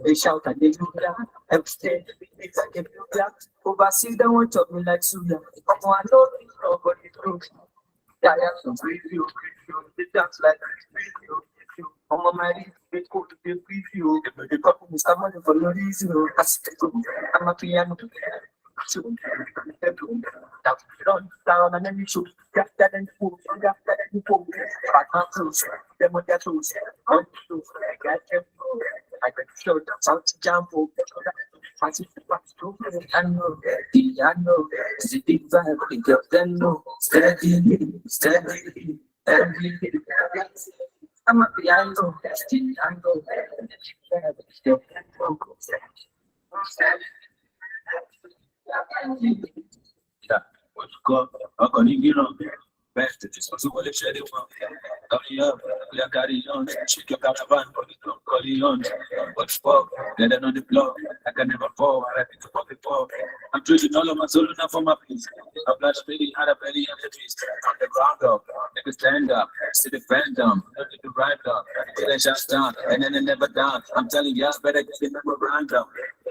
They shout and they do that. I'm staying it's like a blue black. Overseas, they want to me like Suya. Come on, no, nobody knows. Yeah, I have some preview. They dance like preview. I'm on my they go to the preview. The couple is coming for no reason. I'm a piano player. So, down and then you should get that and pull, get that and pull. But I'm close. Then what that was, I'm close. I got them. I can show them how to jump over. I see what's true. I know, the big vibe, the girl, then no, steady, I'm a piano, still angle. Yeah, what's called a coningino. Best it is also what they said. We are carrying on. Shake your caravan for the Corleone. What's for? Get on the block. I can never fall. I like it to pop it for. I'm trading all of my soul enough for my peace. I'm glad to be had a belly and the beast. From the ground up, niggas stand up, see the fandom, nothing to ride up, till they shut down, and then they never down. I'm telling y'all, better get the memorandum.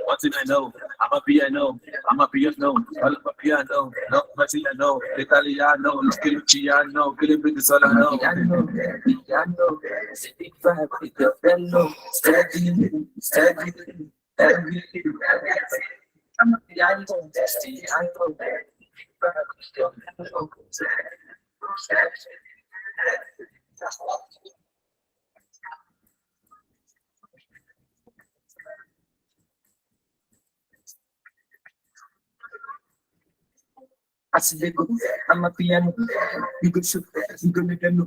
One thing I know, I'm a piano, I'm a piano, all of my piano, no mercy I know, Italiano, Luciano, killing with the soul I know. Piano, sitting vibe with the fellow, steady, I'm a piano, steady, I know. I see they go, I'm a piano, you go shoot, you go make them know.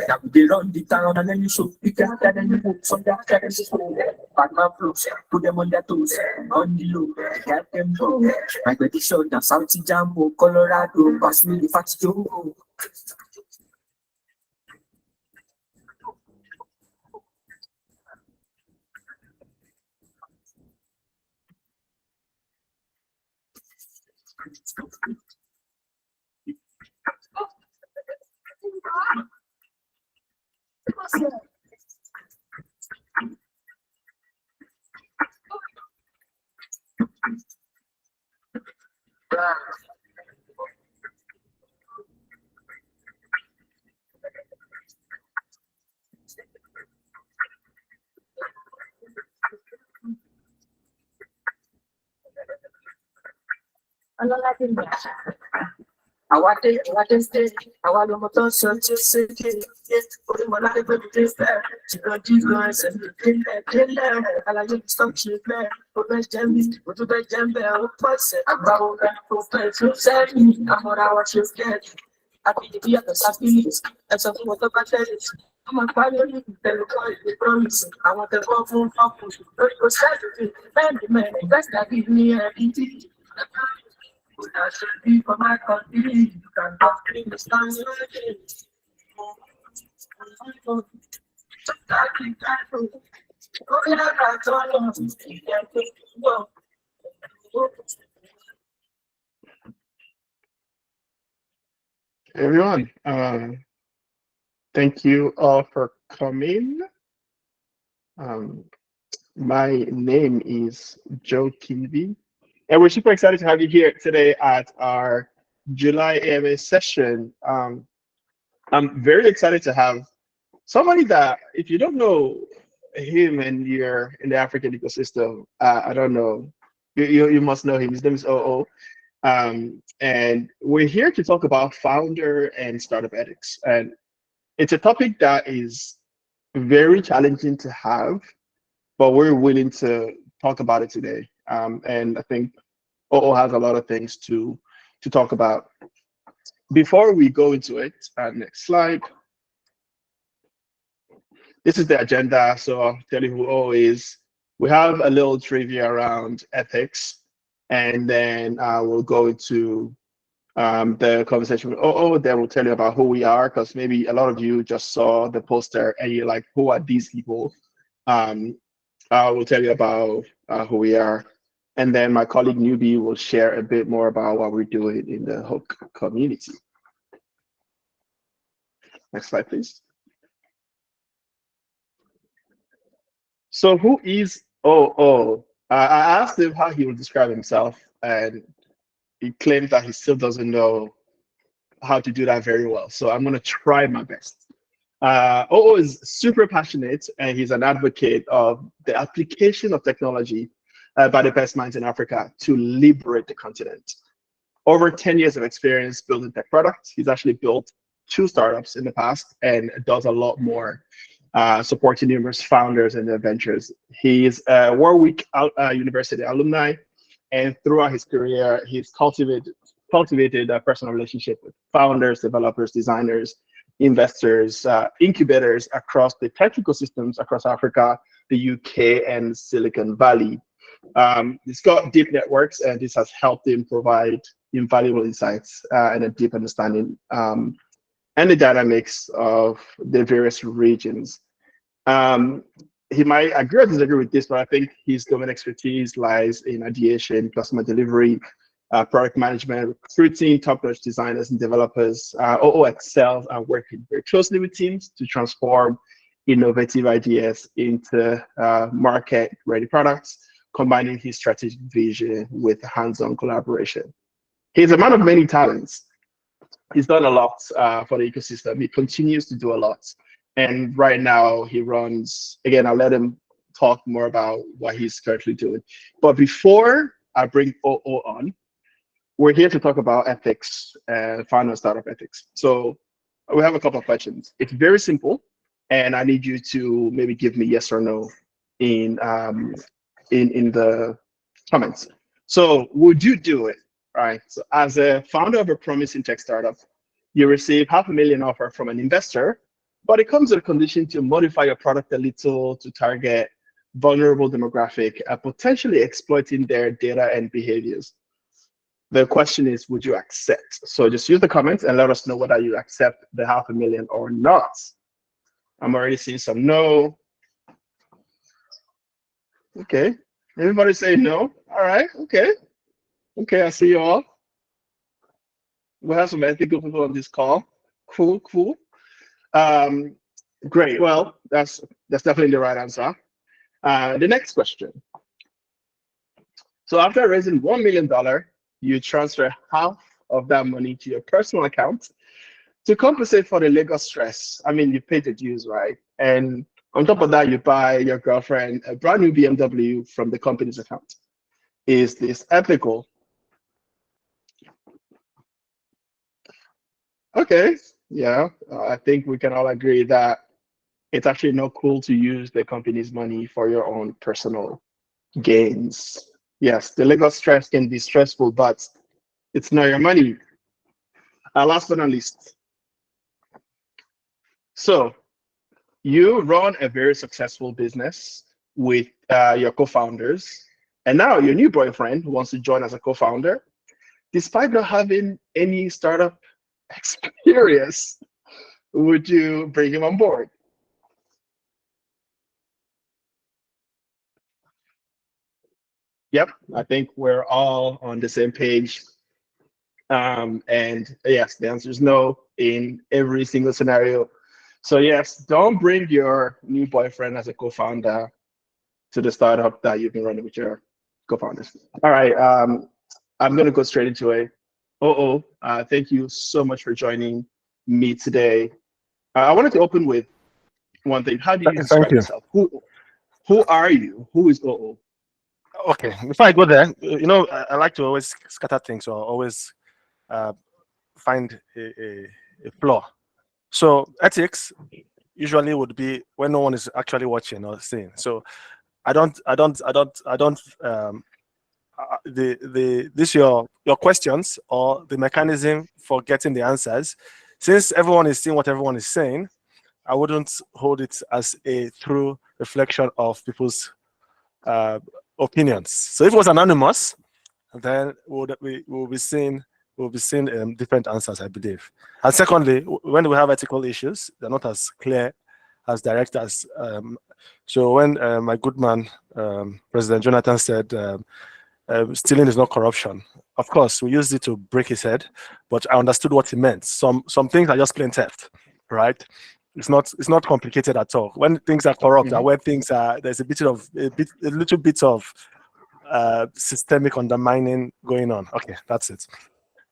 Now they run the town and then you shoot, you got that and you move from that and you go. Batman flows, put them on their toes, on the low, get them go. My baby showed them South Jambo, Colorado, pass me the fat Joe. I want it, I want to motor such a city. Yes, put my life in this there. She got Jesus and the I like to stop shit there. Put my gems, put the gem there. What's it about that professor? Said me, I'm what I want you get. I think the other happiness, and something what about that is. I'm a family, then look at the promise. I want the phone from Focus. Go sad, man, that's that give me a DT. I should be for my country. You can talk in the stand. Everyone, thank you all for coming. My name is Joe Kinvi, and we're super excited to have you here today at our July AMA session. I'm very excited to have somebody that, if you don't know him and you're in the African ecosystem, I don't know, you must know him. His name is Oo. And we're here to talk about founder and startup ethics. And it's a topic that is very challenging to have, but we're willing to talk about it today. And I think Oo has a lot of things to talk about. Before we go into it, next slide. This is the agenda, so I'll tell you who Oo is. We have a little trivia around ethics, and then we'll go into the conversation with Oo. Then we'll tell you about who we are, because maybe a lot of you just saw the poster and you're like, who are these people? We'll tell you about who we are. And then my colleague Newbie will share a bit more about what we're doing in the HoaQ community. Next slide, please. So who is OO? I asked him how he would describe himself, and he claims that he still doesn't know how to do that very well. So I'm going to try my best. OO is super passionate, and he's an advocate of the application of technology by the best minds in Africa to liberate the continent. Over 10 years of experience building tech products. He's actually built 2 startups in the past and does a lot more, supporting numerous founders and their ventures. He's a Warwick University alumni, and throughout his career, he's cultivated a personal relationship with founders, developers, designers, investors, incubators across the tech ecosystems across Africa, the UK, and Silicon Valley. He's got deep networks, and this has helped him provide invaluable insights and a deep understanding and the dynamics of the various regions. He might agree or disagree with this, but I think his domain expertise lies in ideation, customer delivery, product management, recruiting top-notch designers and developers. OO excels at working very closely with teams to transform innovative ideas into market-ready products, combining his strategic vision with hands-on collaboration. He's a man of many talents. He's done a lot for the ecosystem. He continues to do a lot. And right now he runs, again, I'll let him talk more about what he's currently doing. But before I bring OO on, we're here to talk about ethics, final startup ethics. So we have a couple of questions. It's very simple, and I need you to maybe give me yes or no in the comments. So would you do it? Right. So as a founder of a promising tech startup, you receive $500,000 offer from an investor, but it comes with a condition to modify your product a little to target vulnerable demographic, potentially exploiting their data and behaviors. The question is, would you accept? So just use the comments and let us know whether you accept the $500,000 or not. I'm already seeing some no. Okay. Everybody say no. All right. Okay. Okay, I see you all. We have some ethical people on this call. Cool, cool. Great. Well, that's definitely the right answer. The next question. So after raising $1 million, you transfer half of that money to your personal account to compensate for the legal stress. I mean, you paid the dues, right? And on top of that, you buy your girlfriend a brand new BMW from the company's account. Is this ethical? Okay, yeah, I think we can all agree that it's actually not cool to use the company's money for your own personal gains. Yes, the legal stress can be stressful, but it's not your money. Last but not least, so you run a very successful business with your co-founders, and now your new boyfriend wants to join as a co-founder, despite not having any startup experience. Would you bring him on board? Yep, I think we're all on the same page. And yes, the answer is no in every single scenario. So yes, don't bring your new boyfriend as a co-founder to the startup that you've been running with your co-founders. All right, I'm gonna go straight into it. Thank you so much for joining me today. I wanted to open with one thing. How do you describe yourself? Who are you? Who is OO? Okay, before I go there, I like to always scatter things or always find a flaw. So ethics usually would be when no one is actually watching or seeing. So your questions or the mechanism for getting the answers, since everyone is seeing what everyone is saying, I wouldn't hold it as a true reflection of people's opinions. So if it was anonymous, then we'll be seeing different answers, I believe. And secondly, when we have ethical issues, they're not as clear, as direct as. So when my good man, President Jonathan said, stealing is not corruption. Of course, we used it to break his head, but I understood what he meant. Some things are just plain theft. right? It's not complicated at all. When things are corrupt, Mhm. where things are, there's a little bit of systemic undermining going on. Okay, that's it.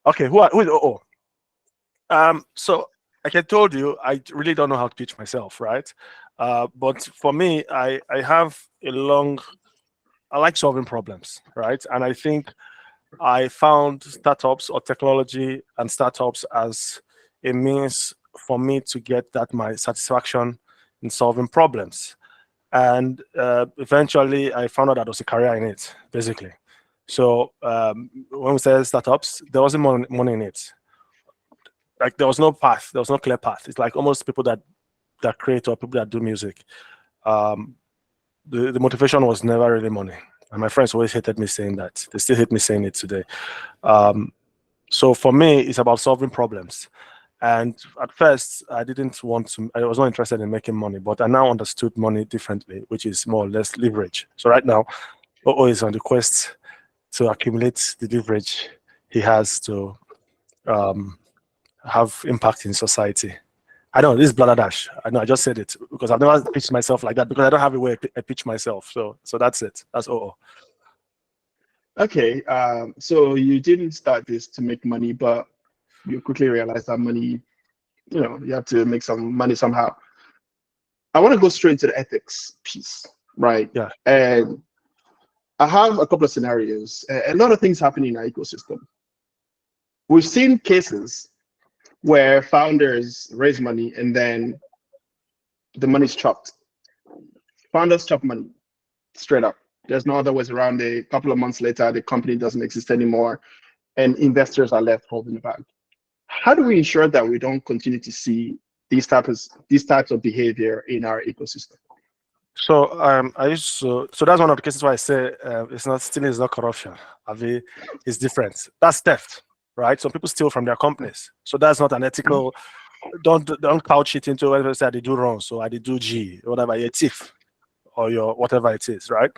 Okay, who is OO? So like I told you, I really don't know how to pitch myself, right? But for me, I like solving problems, right? And I think I found startups or technology and startups as a means for me to get that my satisfaction in solving problems. And eventually, I found out that there was a career in it, basically. So when we started startups, there wasn't money in it. Like there was no path, there was no clear path. It's like almost people that create or people that do music. Um, the motivation was never really money. And my friends always hated me saying that. They still hate me saying it today. Um, so for me, it's about solving problems. And at first, I didn't want to, I was not interested in making money, but I now understood money differently, which is more or less leverage. So right now, OO is on the quest to accumulate the leverage he has to um, have impact in society. I know this is Bladadash. I know I just said it because I've never pitched myself like that because I don't have a way I pitch myself. So that's it. That's all. Okay, so you didn't start this to make money, but you quickly realized that money, you have to make some money somehow. I want to go straight into the ethics piece, right? Yeah. And I have a couple of scenarios. A lot of things happen in our ecosystem. We've seen cases where founders raise money and then the money's chopped. Founders chop money straight up. There's no other ways around it. A couple of months later, the company doesn't exist anymore, and investors are left holding the bag. How do we ensure that we don't continue to see these types of behavior in our ecosystem? So I used to, so that's one of the cases why I say it's not stealing, it's not corruption. It's different. That's theft, right? So people steal from their companies. So that's not an ethical. Don't couch it into whatever say they do wrong. So I did do G, whatever, you're a thief or your whatever it is, right?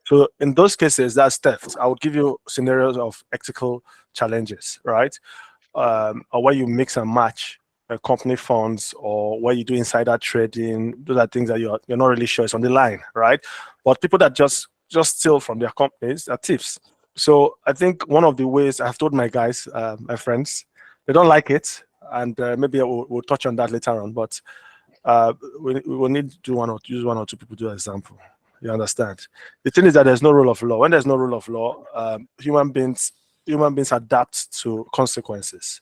So in those cases, that's theft. I would give you scenarios of ethical challenges, right? Or where you mix and match company funds, or where you do insider trading. Those are things that you're not really sure it's on the line, right? But people that just steal from their companies are thieves. So I think one of the ways I've told my guys, my friends, they don't like it, and maybe we'll touch on that later on. But we will need to use one or two people to example. You understand? The thing is that there's no rule of law. When there's no rule of law, human beings adapt to consequences.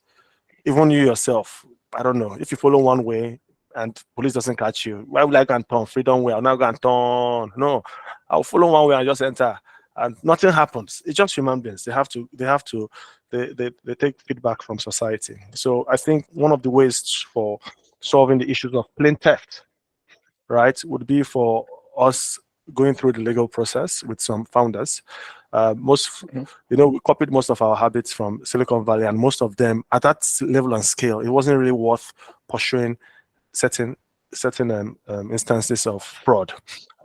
Even you yourself, I don't know, if you follow one way and police doesn't catch you, why would I go and turn freedom way? I'll not go and turn. No, I'll follow one way and just enter, and nothing happens. It's just human beings. They take feedback from society. So I think one of the ways for solving the issues of plain theft, right, would be for us going through the legal process with some founders. We copied most of our habits from Silicon Valley, and most of them at that level and scale, it wasn't really worth pursuing certain instances of fraud,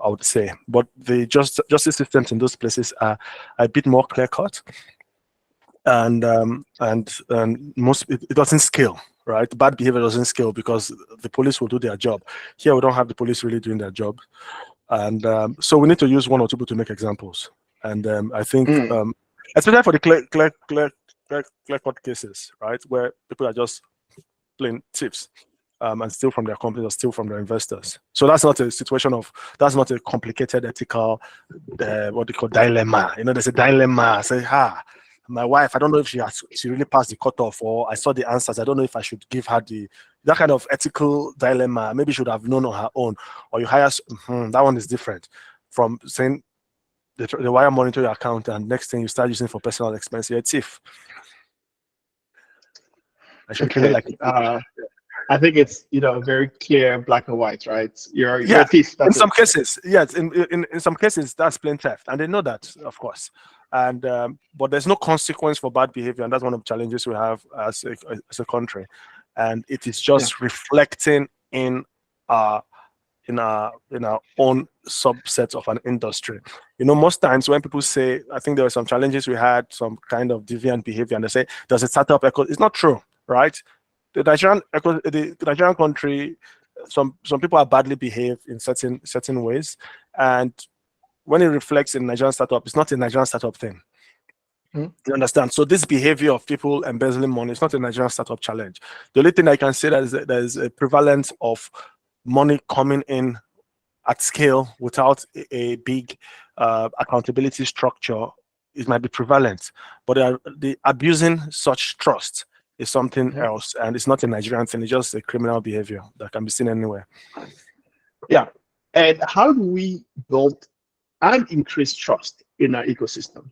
I would say. But the justice systems in those places are a bit more clear cut, and most it doesn't scale. Right, bad behavior doesn't scale because the police will do their job. Here, we don't have the police really doing their job, and so we need to use one or two people to make examples. And I think, especially for the clear cut cases, right, where people are just plain thieves and steal from their companies or steal from their investors. So that's not a complicated ethical, what they call dilemma. There's a dilemma. I say, my wife, I don't know if she really passed the cutoff, or I saw the answers. I don't know if I should give her that kind of ethical dilemma. Maybe she should have known on her own. Or you hire, that one is different from saying the wire money to your account, and next thing you start using for personal expense, you're a thief. I should Okay. like I think it's very clear, black and white, right? You're a thief. In some cases, yes. In some cases, that's plain theft, and they know that, of course. And but there's no consequence for bad behavior, and that's one of the challenges we have as a country. And it is just reflecting in our own subset of an industry. Most times when people say, I think there were some challenges we had, some kind of deviant behavior, and they say, does it start up echo? It's not true, right? the Nigerian country, some people are badly behaved in certain ways, and when it reflects in Nigerian startup, it's not a Nigerian startup thing. You understand? So this behavior of people embezzling money is not a Nigerian startup challenge. The only thing I can say that there's a prevalence of money coming in at scale without a big accountability structure. It might be prevalent, but the abusing such trust is something else, and it's not a Nigerian thing. It's just a criminal behavior that can be seen anywhere. Yeah. And how do we build and increase trust in our ecosystem?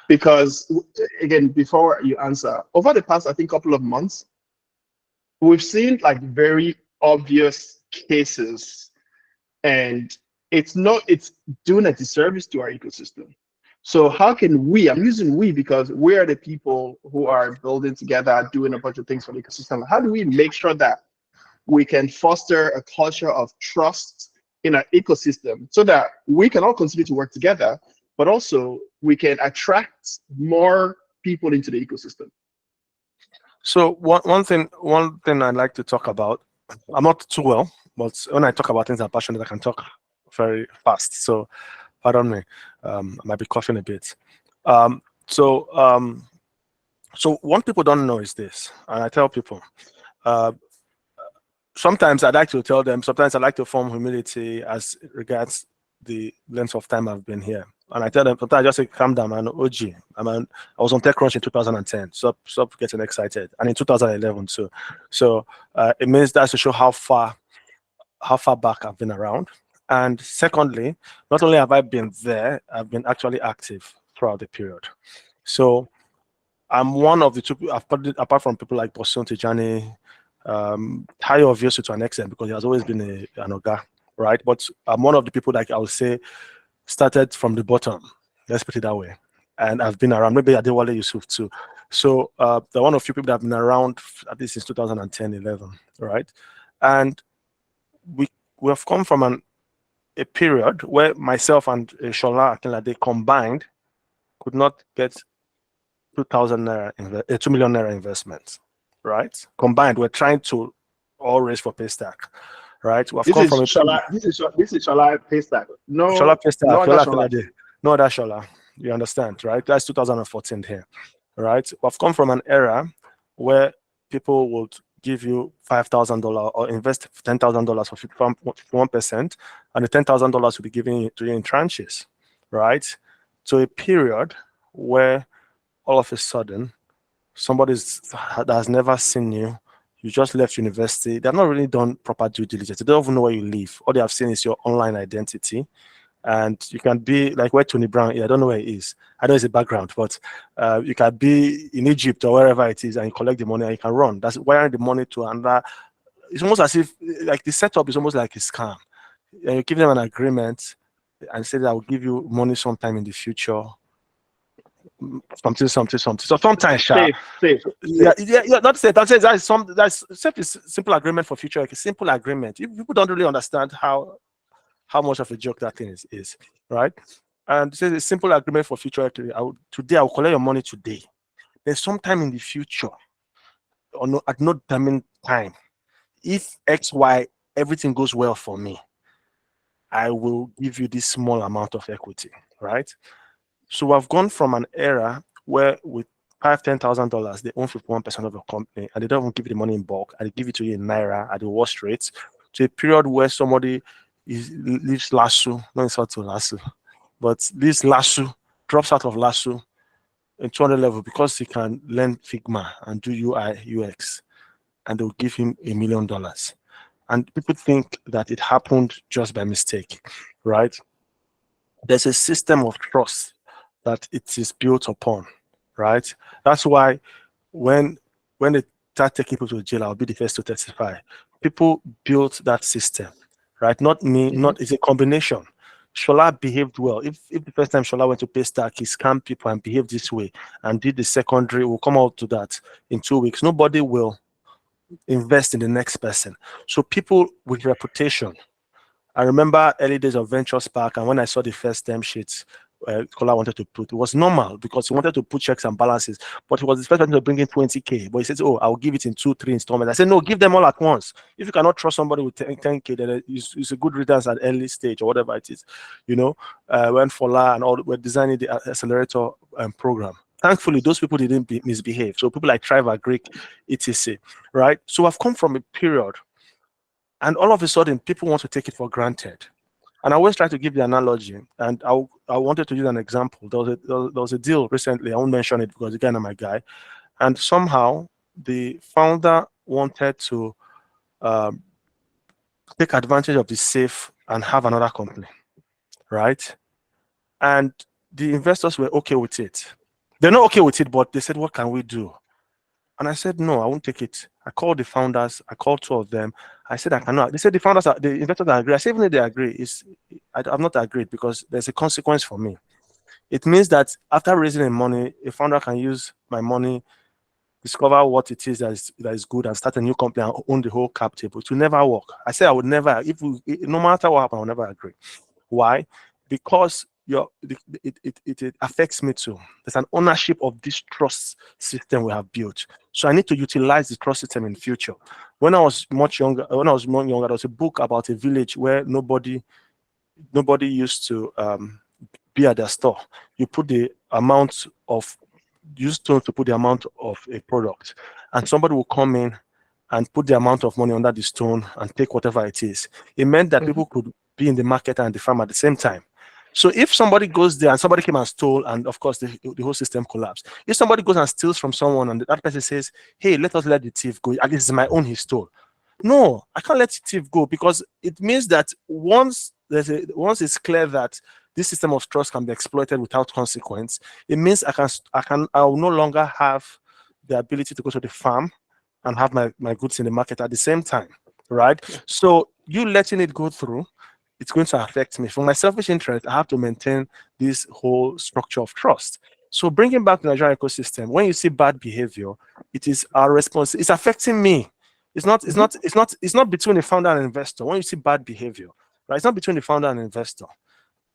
Because again, before you answer, over the past, I think, couple of months, we've seen like very obvious cases, and it's doing a disservice to our ecosystem. So how can we, I'm using we because we are the people who are building together, doing a bunch of things for the ecosystem. How do we make sure that we can foster a culture of trust in our ecosystem so that we can all continue to work together, but also we can attract more people into the ecosystem? So one thing I'd like to talk about, I'm not too well, but when I talk about things I'm passionate, I can talk very fast. So pardon me, I might be coughing a bit. So what people don't know is this, and I tell people, sometimes I'd like to tell them, sometimes I like to form humility as regards the length of time I've been here. And I tell them, sometimes I just say, calm down, man, OG. I was on TechCrunch in 2010. Stop getting excited. And in 2011 too. So it means that's to show how far back I've been around. And secondly, not only have I been there, I've been actually active throughout the period. So I'm one of the two, apart from people like Bosun Tijani, Tayo obviously to an extent, because he has always been an Oga, right? But I'm one of the people that I would say started from the bottom, let's put it that way. And I've been around, maybe Adewale Yusuf too. So they're one of the few people that have been around at least since 2010, 11, right? And we have come from a period where myself and Shola Akinlade combined could not get 2,000 naira, 2 million naira investments, right? Combined, we're trying to all raise for Paystack, right? This is Shola Paystack. No, Shola Paystack, no Shola other Shola. Akinlade. No other Shola. You understand, right? That's 2014 here, right? We've come from an era where people would give you $5,000 or invest $10,000 for 1%, and the $10,000 will be given to you in tranches, right? So a period where all of a sudden somebody that has never seen you, you just left university, they've not really done proper due diligence. They don't even know where you live. All they have seen is your online identity. And you can be like where Tony Brown is. I don't know where he is. I know it's a background, but you can be in Egypt or wherever it is, and you collect the money and you can run. That's wiring the money to another. It's almost as if like the setup is almost like a scam. And you give them an agreement and say that I will give you money sometime in the future. Something. So sometimes, Safe. yeah, not safe. That's simple agreement for future. Like a simple agreement. People don't really understand how much of a joke that thing is, right? And this is a simple agreement for future. Today, I will collect your money today. Then sometime in the future, or at no determined time, if X, Y, everything goes well for me, I will give you this small amount of equity, right? So I've gone from an era where with $10,000, they own 51% of the company, and they don't even give you the money in bulk, and they give it to you in naira at the worst rates, to a period where somebody leaves LASU, not insult to LASU, but leaves LASU, drops out of LASU in 200 level because he can learn Figma and do UI, UX, and they'll give him $1 million. And people think that it happened just by mistake, right? There's a system of trust that it is built upon, right? That's why when they start taking people to jail, I'll be the first to testify. People built that system, right? Not me, it's a combination. Shola behaved well. If the first time Shola went to Paystack, he scammed people and behaved this way and did the secondary, we'll come out to that in 2 weeks. Nobody will invest in the next person. So people with reputation. I remember early days of Venture Spark, and when I saw the first term sheets, Kola wanted to put. It was normal because he wanted to put checks and balances, but he was the first person to bring in 20K. But he says, "Oh, I'll give it in 2, 3 installments." I said, "No, give them all at once. If you cannot trust somebody with 10K, then it's a good riddance at early stage or whatever it is." When Fola and all were designing the accelerator program. Thankfully, those people didn't misbehave. So people like Triva, Greek, etc. Right? So I've come from a period, and all of a sudden, people want to take it for granted. And I always try to give the analogy, and I wanted to use an example. There was a deal recently. I won't mention it because again, I'm my guy. And somehow the founder wanted to take advantage of the safe and have another company, right? And the investors were okay with it. They're not okay with it, but they said, "What can we do?" And I said, "No, I won't take it." I called the founders. I called 2 of them. I said, "I cannot." They said the investors agree. I said, "Even if they agree, I've not agreed because there's a consequence for me. It means that after raising the money, a founder can use my money, discover what it is that is good, and start a new company and own the whole cap table. It will never work." I said, "I would never. No matter what happens, I will never agree." Why? Because it affects me too. There's an ownership of this trust system we have built. So I need to utilize the trust system in the future. When I was more younger, there was a book about a village where nobody used to be at their store. You put the amount of use to put the amount of a product, and somebody will come in and put the amount of money under the stone and take whatever it is. It meant that people could be in the market and the farm at the same time. So if somebody goes there and somebody came and stole, and of course the whole system collapsed. If somebody goes and steals from someone and that person says, "Hey, let us let the thief go. At least it's my own he stole." No, I can't let the thief go because it means that once it's clear that this system of trust can be exploited without consequence, it means I will no longer have the ability to go to the farm and have my goods in the market at the same time, right? So you letting it go through, it's going to affect me. For my selfish interest, I have to maintain this whole structure of trust. So bringing back the Nigerian ecosystem, when you see bad behavior, it is our response. It's affecting me. It's not between the founder and investor. When you see bad behavior, right? It's not between the founder and investor.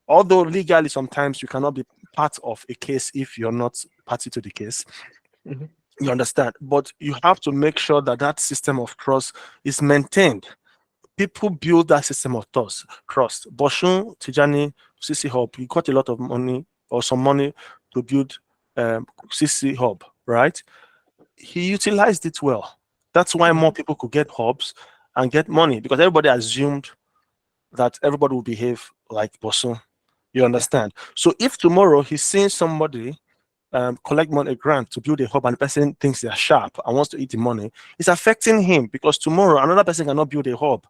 Although legally sometimes you cannot be part of a case if you're not party to the case. You understand? But you have to make sure that system of trust is maintained. People build that system of trust. Boshun, Tijani, CC Hub, he got a lot of money or some money to build CC Hub, right? He utilized it well. That's why more people could get hubs and get money, because everybody assumed that everybody will behave like Bosun. You understand? So if tomorrow he's seeing somebody collect money, a grant to build a hub, and the person thinks they're sharp and wants to eat the money, it's affecting him, because tomorrow another person cannot build a hub.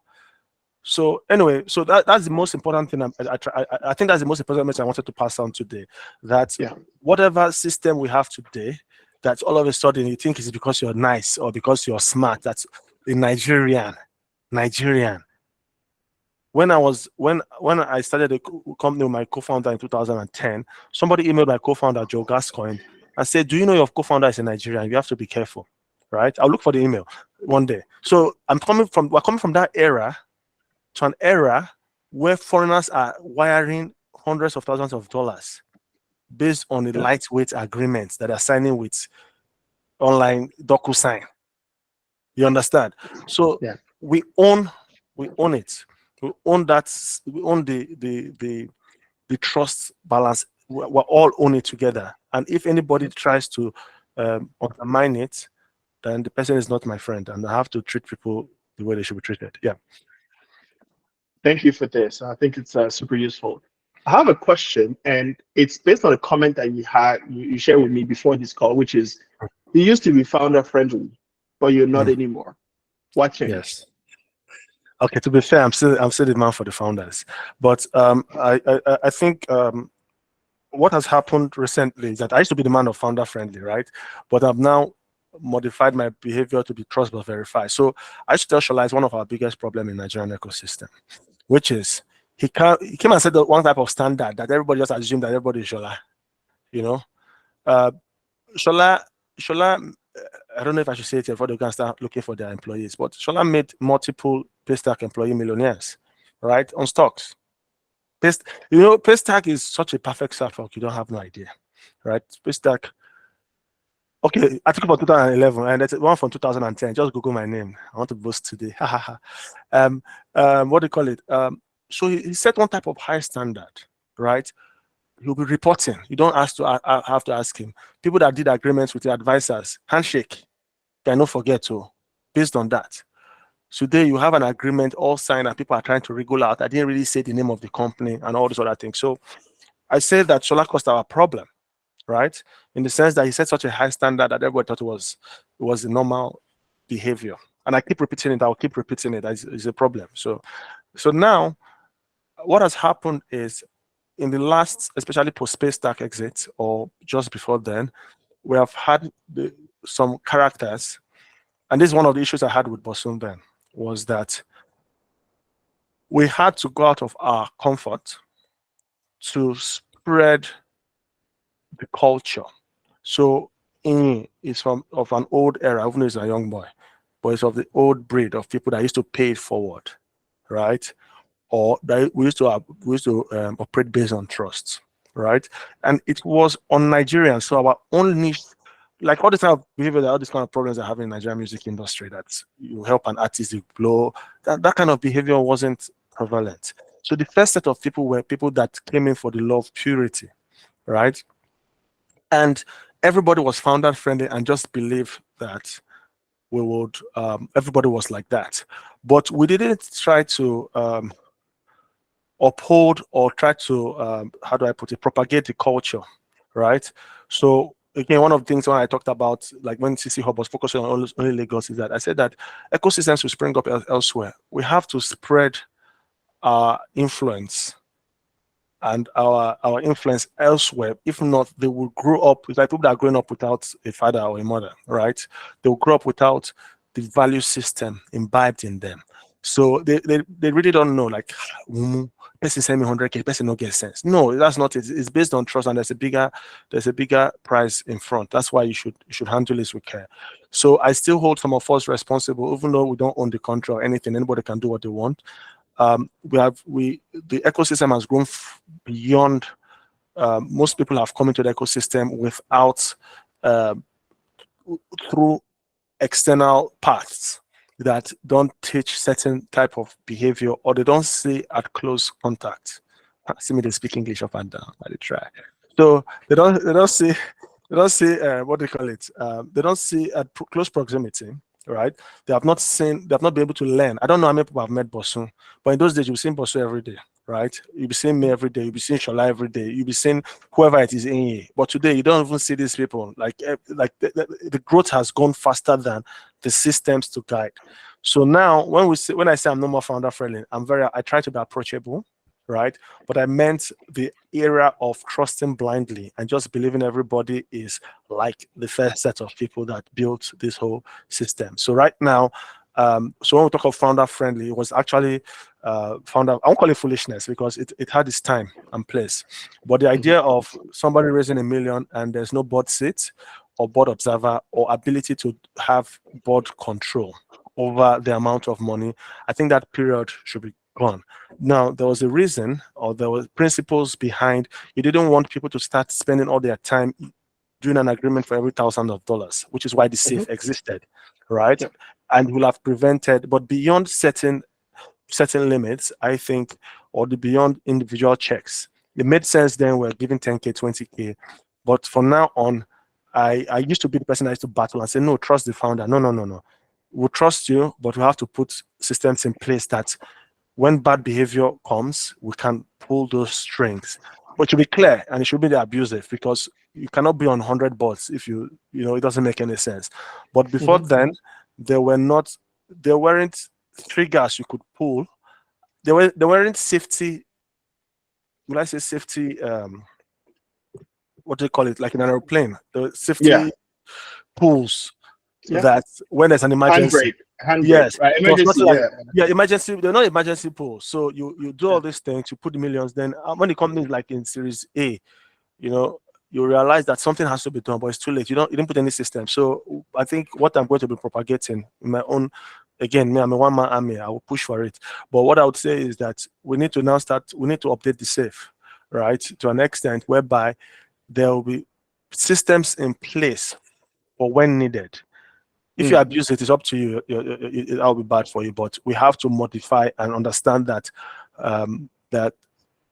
So anyway, so that's the most important thing. I think that's the most important message I wanted to pass on today. That whatever system we have today, that all of a sudden you think it's because you're nice or because you're smart. That's a Nigerian. When I started a company with my co-founder in 2010, somebody emailed my co-founder Joe Gascoigne and said, "Do you know your co-founder is a Nigerian? You have to be careful." Right? I'll look for the email one day. So we're coming from that era to an era where foreigners are wiring hundreds of thousands of dollars based on the lightweight agreements that are signing with online DocuSign. You understand? So we own it. We own that. We own the trust balance. We're all own it together. And if anybody tries to undermine it, then the person is not my friend, and I have to treat people the way they should be treated. Yeah. Thank you for this. I think it's super useful. I have a question, and it's based on a comment that you shared with me before this call, which is, you used to be founder friendly, but you're not anymore. What changed? Yes. Okay. To be fair, I'm still the man for the founders, but I think what has happened recently is that I used to be the man of founder friendly, right? But I've now modified my behavior to be trust but verify. So I should tell Shola is one of our biggest problem in Nigerian ecosystem, which is he came and said that one type of standard that everybody just assumed that everybody is Shola. Shola, I don't know if I should say it before they can start looking for their employees, but Shola made multiple Paystack employee millionaires, right, on stocks. Paystack is such a perfect software. You don't have no idea, right? Paystack. Okay, article from 2011, and there's one from 2010. Just Google my name. I want to boast today. What do you call it? So he set one type of high standard, right? He'll be reporting. You don't have to ask him. People that did agreements with the advisors, handshake, cannot forget to, based on that. Today you have an agreement all signed and people are trying to wriggle out. I didn't really say the name of the company and all these other things. So I say that Shola caused our problem, right? In the sense that he set such a high standard that everybody thought it was the normal behavior. And I keep repeating it. I'll keep repeating it. It's a problem. So now what has happened is in the last, especially post Paystack exit or just before then, we have had some characters. And this is one of the issues I had with Bosun then, was that we had to go out of our comfort to spread the culture. So is of an old era, even though he's a young boy, but it's of the old breed of people that used to pay it forward, right? Or that we used to operate based on trust, right? And it was on Nigerian, so our own niche, like all this kind of behavior, all these kind of problems I have in Nigerian music industry, that you help an artist blow, that kind of behavior wasn't prevalent. So the first set of people were people that came in for the law of purity, right? And everybody was founder friendly and just believed that we would, everybody was like that. But we didn't try to uphold or try to, how do I put it, propagate the culture, right? So again, one of the things when I talked about, like when CC Hub was focusing on only Lagos, is that I said that ecosystems will spring up elsewhere. We have to spread our influence and our influence elsewhere. If not, they will grow up with, like people that are growing up without a father or a mother, right? They will grow up without the value system imbibed in them. So they really don't know, like, person send me 100K, person no get sense. No, that's not it. It's based on trust, and there's a bigger price in front. That's why you should handle this with care. So I still hold some of us responsible, even though we don't own the country or anything. Anybody can do what they want. The ecosystem has grown beyond. Most people have come into the ecosystem without through external paths that don't teach certain type of behavior, or they don't see at close contact. See me, they speak English up and down. I try. So they don't see what do you call it? They don't see at close proximity, right? They have not been able to learn. I don't know how many people have met Bosun, but in those days you've seen Bosun every day, right? You'll be seeing me every day, you'll be seeing Shola every day, you'll be seeing whoever it is in here. But today you don't even see these people. Like the growth has gone faster than the systems to guide. So now when I say I'm no more founder friendly, I try to be approachable, right? But I meant the era of trusting blindly and just believing everybody is like the first set of people that built this whole system. So right now, so when we talk of founder friendly, it was actually founder, I won't call it foolishness because it had its time and place. But the idea of somebody raising $1 million and there's no board seat or board observer or ability to have board control over the amount of money, I think that period should be gone. Now, there was a reason, or there were principles behind. You didn't want people to start spending all their time doing an agreement for every $1,000, which is why the safe existed, right? Yeah. And will have prevented, but beyond certain limits, I think, or the beyond individual checks, it made sense then we're giving 10K, 20K. But from now on, I used to be the person I used to battle and say, no, trust the founder. No. We'll trust you, but we have to put systems in place that when bad behavior comes, we can pull those strings. But to be clear, and it should be the abusive, because you cannot be on 100 bots if it doesn't make any sense. But before then, there weren't triggers you could pull. There weren't safety. Will I say safety? What do you call it? Like in an aeroplane, the safety pools that when there's an emergency. Handbrake, right? Emergency, emergency. They're not emergency pools. So you do all these things, you put the millions. Then when the company is like in Series A, you realize that something has to be done, but it's too late. You didn't put any system. So I think what I'm going to be propagating in my own again, me, I'm a one-man army. I will push for it. But what I would say is that we need to update the safe, right, to an extent whereby there will be systems in place for when needed. If you abuse it, it's up to you. It'll be bad for you. But we have to modify and understand that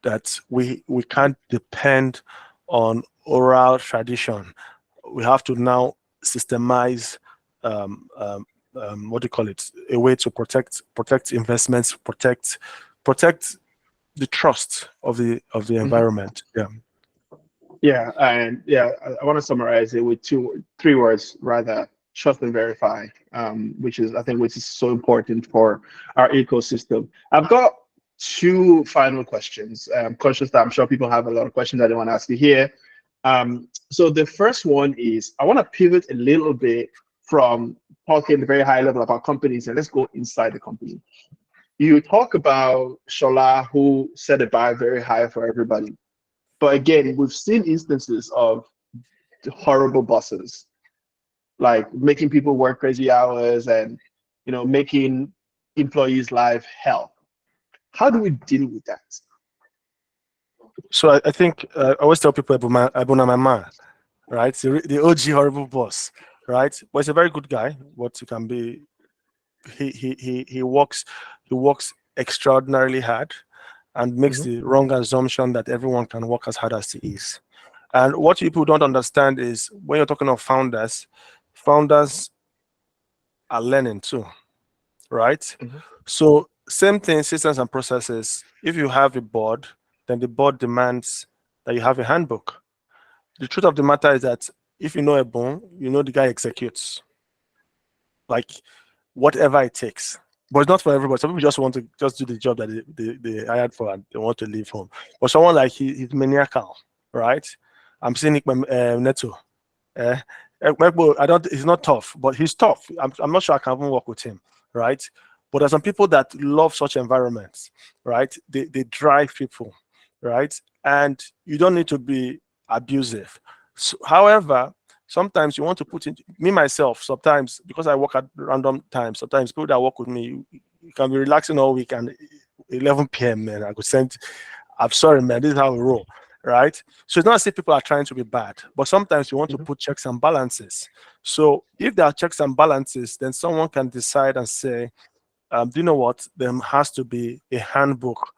that we can't depend on oral tradition. We have to now systemize what do you call it? A way to protect investments, protect the trust of the environment. Yeah. Yeah, and yeah, I want to summarize it with three words rather: trust and verify, which is so important for our ecosystem. I've got two final questions. I'm conscious that I'm sure people have a lot of questions that they want to ask you here. So the first one is, I want to pivot a little bit from talking at a very high level about companies, and let's go inside the company. You talk about Shola, who set a bar very high for everybody. But again, we've seen instances of horrible bosses, like making people work crazy hours and, making employees' life hell. How do we deal with that? So I think I always tell people Abuna Mama, right? The OG horrible boss, right? But he's a very good guy. What he can be, he works extraordinarily hard, and makes the wrong assumption that everyone can work as hard as he is. And what people don't understand is when you're talking of founders are learning too, right? So same thing, systems and processes. If you have a board, then the board demands that you have a handbook. The truth of the matter is that if you know a bone, the guy executes, like whatever it takes. But it's not for everybody. Some people just want to do the job that they hired for and they want to leave home. But someone like he's maniacal, right? I'm seeing it Neto. He's not tough, but he's tough. I'm not sure I can even work with him, right? But there's some people that love such environments, right? They drive people, right? And you don't need to be abusive. So, however, sometimes you want to put in me myself. Sometimes because I work at random times, sometimes people that work with me, you can be relaxing all week, and 11 p.m. man, I could send. I'm sorry, man. This is how we roll, right? So it's not as if people are trying to be bad, but sometimes you want to put checks and balances. So if there are checks and balances, then someone can decide and say, do you know what? There has to be a handbook.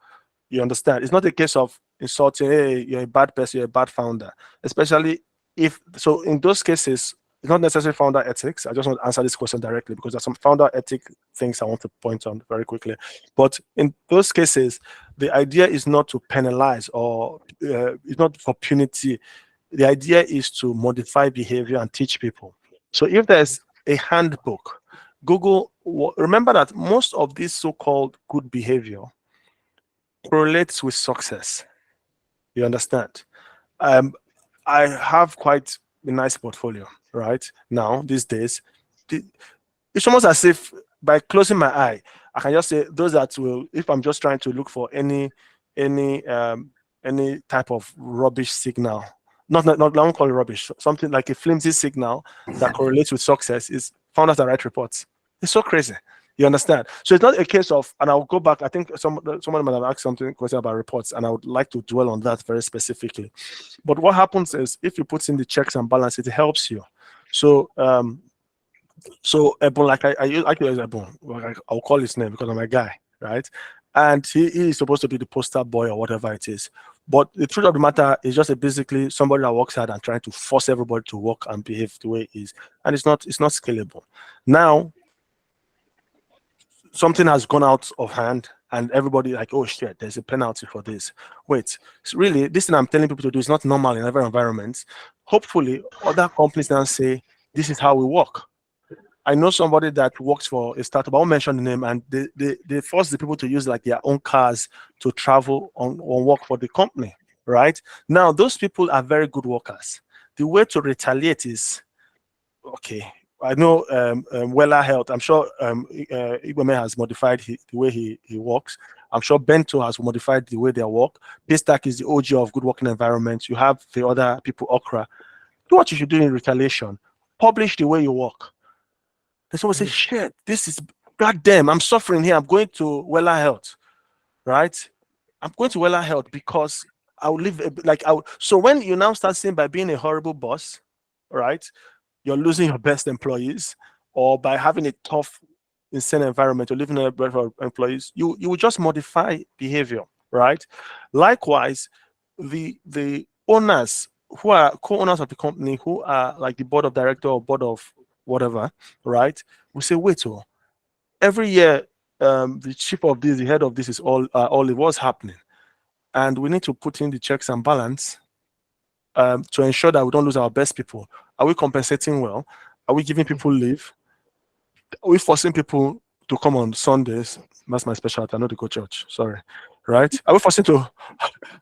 You understand? It's not a case of insulting, hey, you're a bad person, you're a bad founder, especially if so. In those cases, it's not necessarily founder ethics. I just want to answer this question directly because there's some founder ethic things I want to point on very quickly. But in those cases, the idea is not to penalize or it's not for punity. The idea is to modify behavior and teach people. So if there's a handbook, remember that most of this so-called good behavior correlates with success. You understand? I have quite a nice portfolio right now these days. It's almost as if by closing my eye, I can just say those that will, if I'm just trying to look for any type of rubbish signal, not I won't call it rubbish, something like a flimsy signal that correlates with success is founders that write reports. It's so crazy. You understand? So it's not a case of, and I'll go back. I think someone might have asked question about reports, and I would like to dwell on that very specifically. But what happens is, if you put in the checks and balances, it helps you. So, Ebon, like I use Ebon. I'll call his name because I'm a guy, right? And he is supposed to be the poster boy or whatever it is. But the truth of the matter is just basically somebody that works hard and trying to force everybody to work and behave the way it is, and it's not scalable. Now, something has gone out of hand and everybody like, oh shit, there's a penalty for this. Wait, so really, this thing I'm telling people to do is not normal in every environment. Hopefully, other companies now say, this is how we work. I know somebody that works for a startup, I won't mention the name, and they force the people to use like their own cars to travel on work for the company, right? Now, those people are very good workers. The way to retaliate is, okay, I know Weller Health. I'm sure Igweme has modified the way he works. I'm sure Bento has modified the way they work. Paystack is the OG of good working environment. You have the other people, Okra. Do what you should do in retaliation. Publish the way you work. Then someone say, shit, this is God damn, I'm suffering here. I'm going to Wella Health, right? I'm going to Wella Health because I'll live like I. So when you now start saying by being a horrible boss, right, you're losing your best employees, or by having a tough, insane environment, you're living in a better employees, you will just modify behavior, right? Likewise, the owners who are co-owners of the company, who are like the board of director or board of whatever, right? We say, wait, oh, every year, the chief of this, the head of this is all it was happening, and we need to put in the checks and balance to ensure that we don't lose our best people. Are we compensating well? Are we giving people leave? Are we forcing people to come on Sundays? That's my specialty. I know to go church. Sorry, right? Are we forcing to?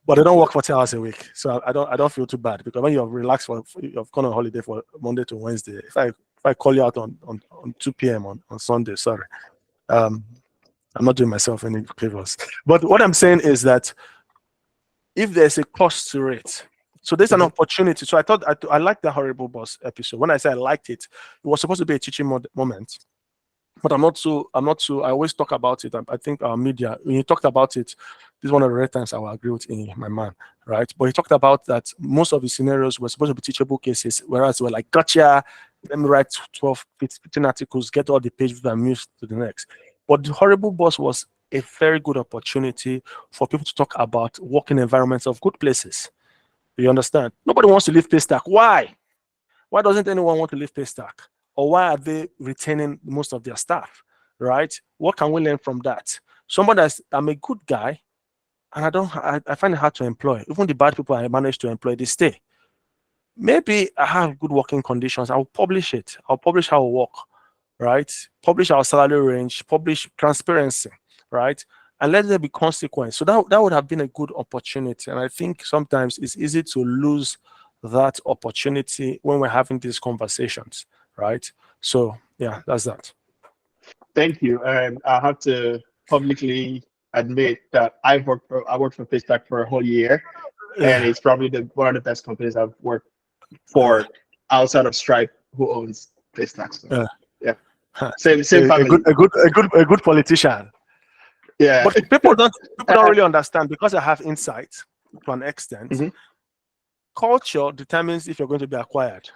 But they don't work 40 hours a week, so I don't feel too bad, because when you've relaxed you've gone on holiday for Monday to Wednesday. If I call you out on 2 p.m. on Sunday, sorry, I'm not doing myself any favors. But what I'm saying is that if there's a cost to it, so there's an opportunity. So I thought I liked the horrible boss episode. When I say I liked it, it was supposed to be a teaching moment. But I'm not so. I always talk about it. I think our media, when you talked about it, this is one of the rare times I will agree with my man, right? But he talked about that most of the scenarios were supposed to be teachable cases, whereas we're like, gotcha, let me write 12, 15 articles, get all the pages and move to the next. But the horrible boss was a very good opportunity for people to talk about working environments of good places. You understand? Nobody wants to leave Paystack. Why? Why doesn't anyone want to leave Paystack? Or why are they retaining most of their staff? Right? What can we learn from that? Somebody that's, I'm a good guy, and I find it hard to employ. Even the bad people I manage to employ, they stay. Maybe I have good working conditions. I'll publish it. I'll publish how I work, right? Publish our salary range, publish transparency, right? And let there be consequence. So that would have been a good opportunity. And I think sometimes it's easy to lose that opportunity when we're having these conversations, right? So yeah, that's that. Thank you. And I have to publicly admit that I worked for Paystack for a whole year, and it's probably one of the best companies I've worked for outside of Stripe, who owns Paystack. So, yeah, same family. A good politician. Yeah, But people don't really understand, because I have insight to an extent. Culture determines if you're going to be acquired.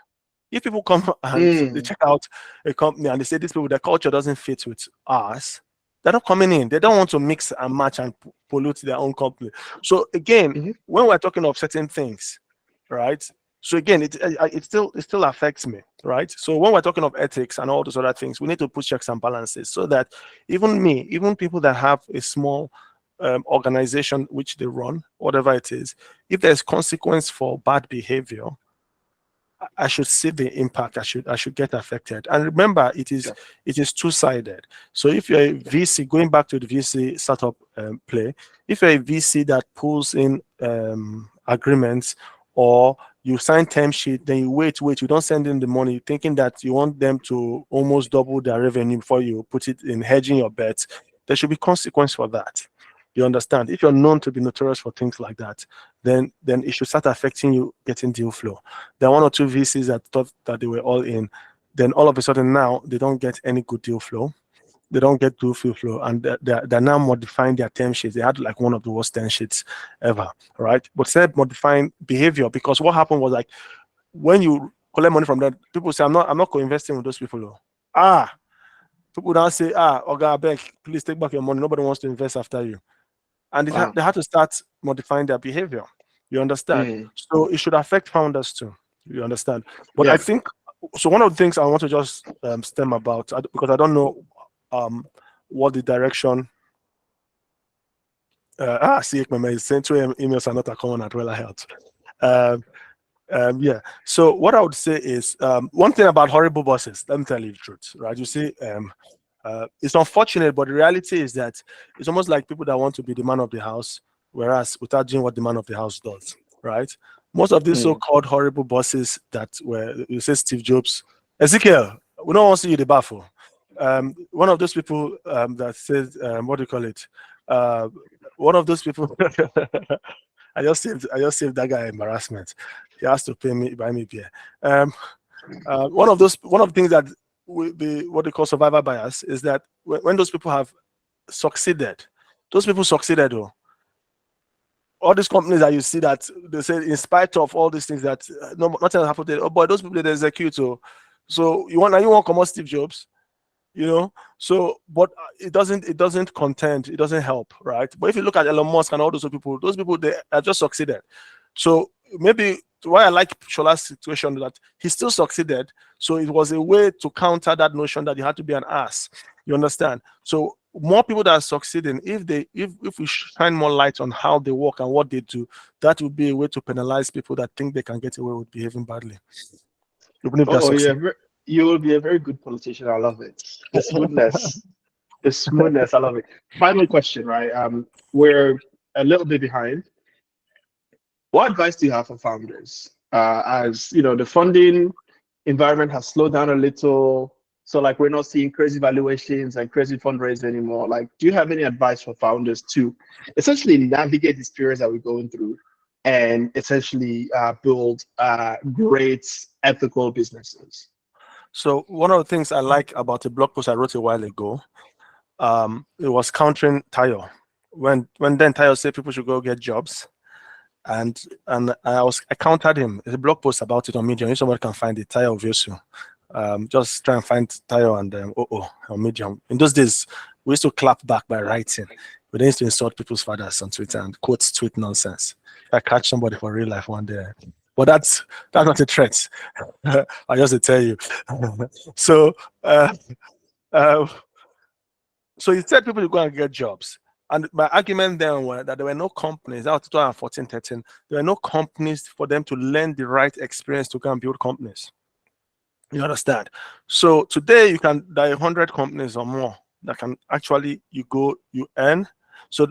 If people come and they check out a company and they say, these people, their culture doesn't fit with us, they're not coming in. They don't want to mix and match and pollute their own company. So again, when we're talking of certain things, right? So again, it still affects me, right? So when we're talking of ethics and all those other things, we need to put checks and balances, so that even people that have a small organization which they run, whatever it is, if there's consequence for bad behavior, I should see the impact. I should get affected. And remember, it is two-sided. So if you're a VC, going back to the VC startup play, if you're a VC that pulls in agreements, or you sign term sheet, then you wait, you don't send in the money, thinking that you want them to almost double their revenue before you put it in hedging your bets, there should be consequence for that. You understand? If you're known to be notorious for things like that, then it should start affecting you getting deal flow. There are one or two VCs that thought that they were all in, then all of a sudden now they don't get any good deal flow. They don't get deal flow, and they're now modifying their term sheets. They had like one of the worst term sheets ever, right? But instead modifying behavior, because what happened was, like, when you collect money from them, people say, I'm not co-investing with those people. Though. People now say, Oga, beg, please take back your money. Nobody wants to invest after you. And they had to start modifying their behavior. You understand? So it should affect founders too. You understand? But I think, so one of the things I want to just stem about, because I don't know what the direction. See, my sent 2 emails are not a common at Wella Health. Yeah. So what I would say is, one thing about horrible bosses, let me tell you the truth, right? You see, it's unfortunate, but the reality is that it's almost like people that want to be the man of the house, whereas without doing what the man of the house does, right? Most of these so-called horrible bosses that were, you say Steve Jobs, Ezekiel, we don't want to see you the baffle. One of those people that says, what do you call it? One of those people. I just saved that guy embarrassment. He has to buy me beer. One of the things that with the what they call survivor bias is that when those people have succeeded, those people succeeded though. All these companies that you see that they say in spite of all these things that nothing has happened, oh boy, those people they execute. So you want come on Steve Jobs, you know. So but it doesn't contend, it doesn't help, right? But if you look at Elon Musk and all those people they are just succeeded. So maybe why I like Shola's situation that he still succeeded. So it was a way to counter that notion that you had to be an ass. You understand? So more people that are succeeding, if we shine more light on how they work and what they do, that would be a way to penalize people that think they can get away with behaving badly. Even if Oh, yeah, you will be a very good politician. I love it. The smoothness, the smoothness. I love it. Final question, right? We're a little bit behind. What advice do you have for founders? As you know, the funding environment has slowed down a little, so like we're not seeing crazy valuations and crazy fundraising anymore. Like, do you have any advice for founders to essentially navigate this period that we're going through and essentially build great ethical businesses? So one of the things I like about a blog post I wrote a while ago, it was countering Tayo. When then Tayo said people should go get jobs, and I countered him. There's a blog post about it on Medium. If somebody can find it, Tayo Viosu. Just try and find Tayo and Oo on Medium. In those days, we used to clap back by writing. We used to insult people's fathers on Twitter and quote tweet nonsense. I catch somebody for real life one day. But that's not a threat. I just to tell you. So so he said people should go and get jobs. And my argument then was that there were no companies, that was 2014, 13, there were no companies for them to learn the right experience to go and build companies. You understand? So today there are 100 companies or more that can actually, you earn. So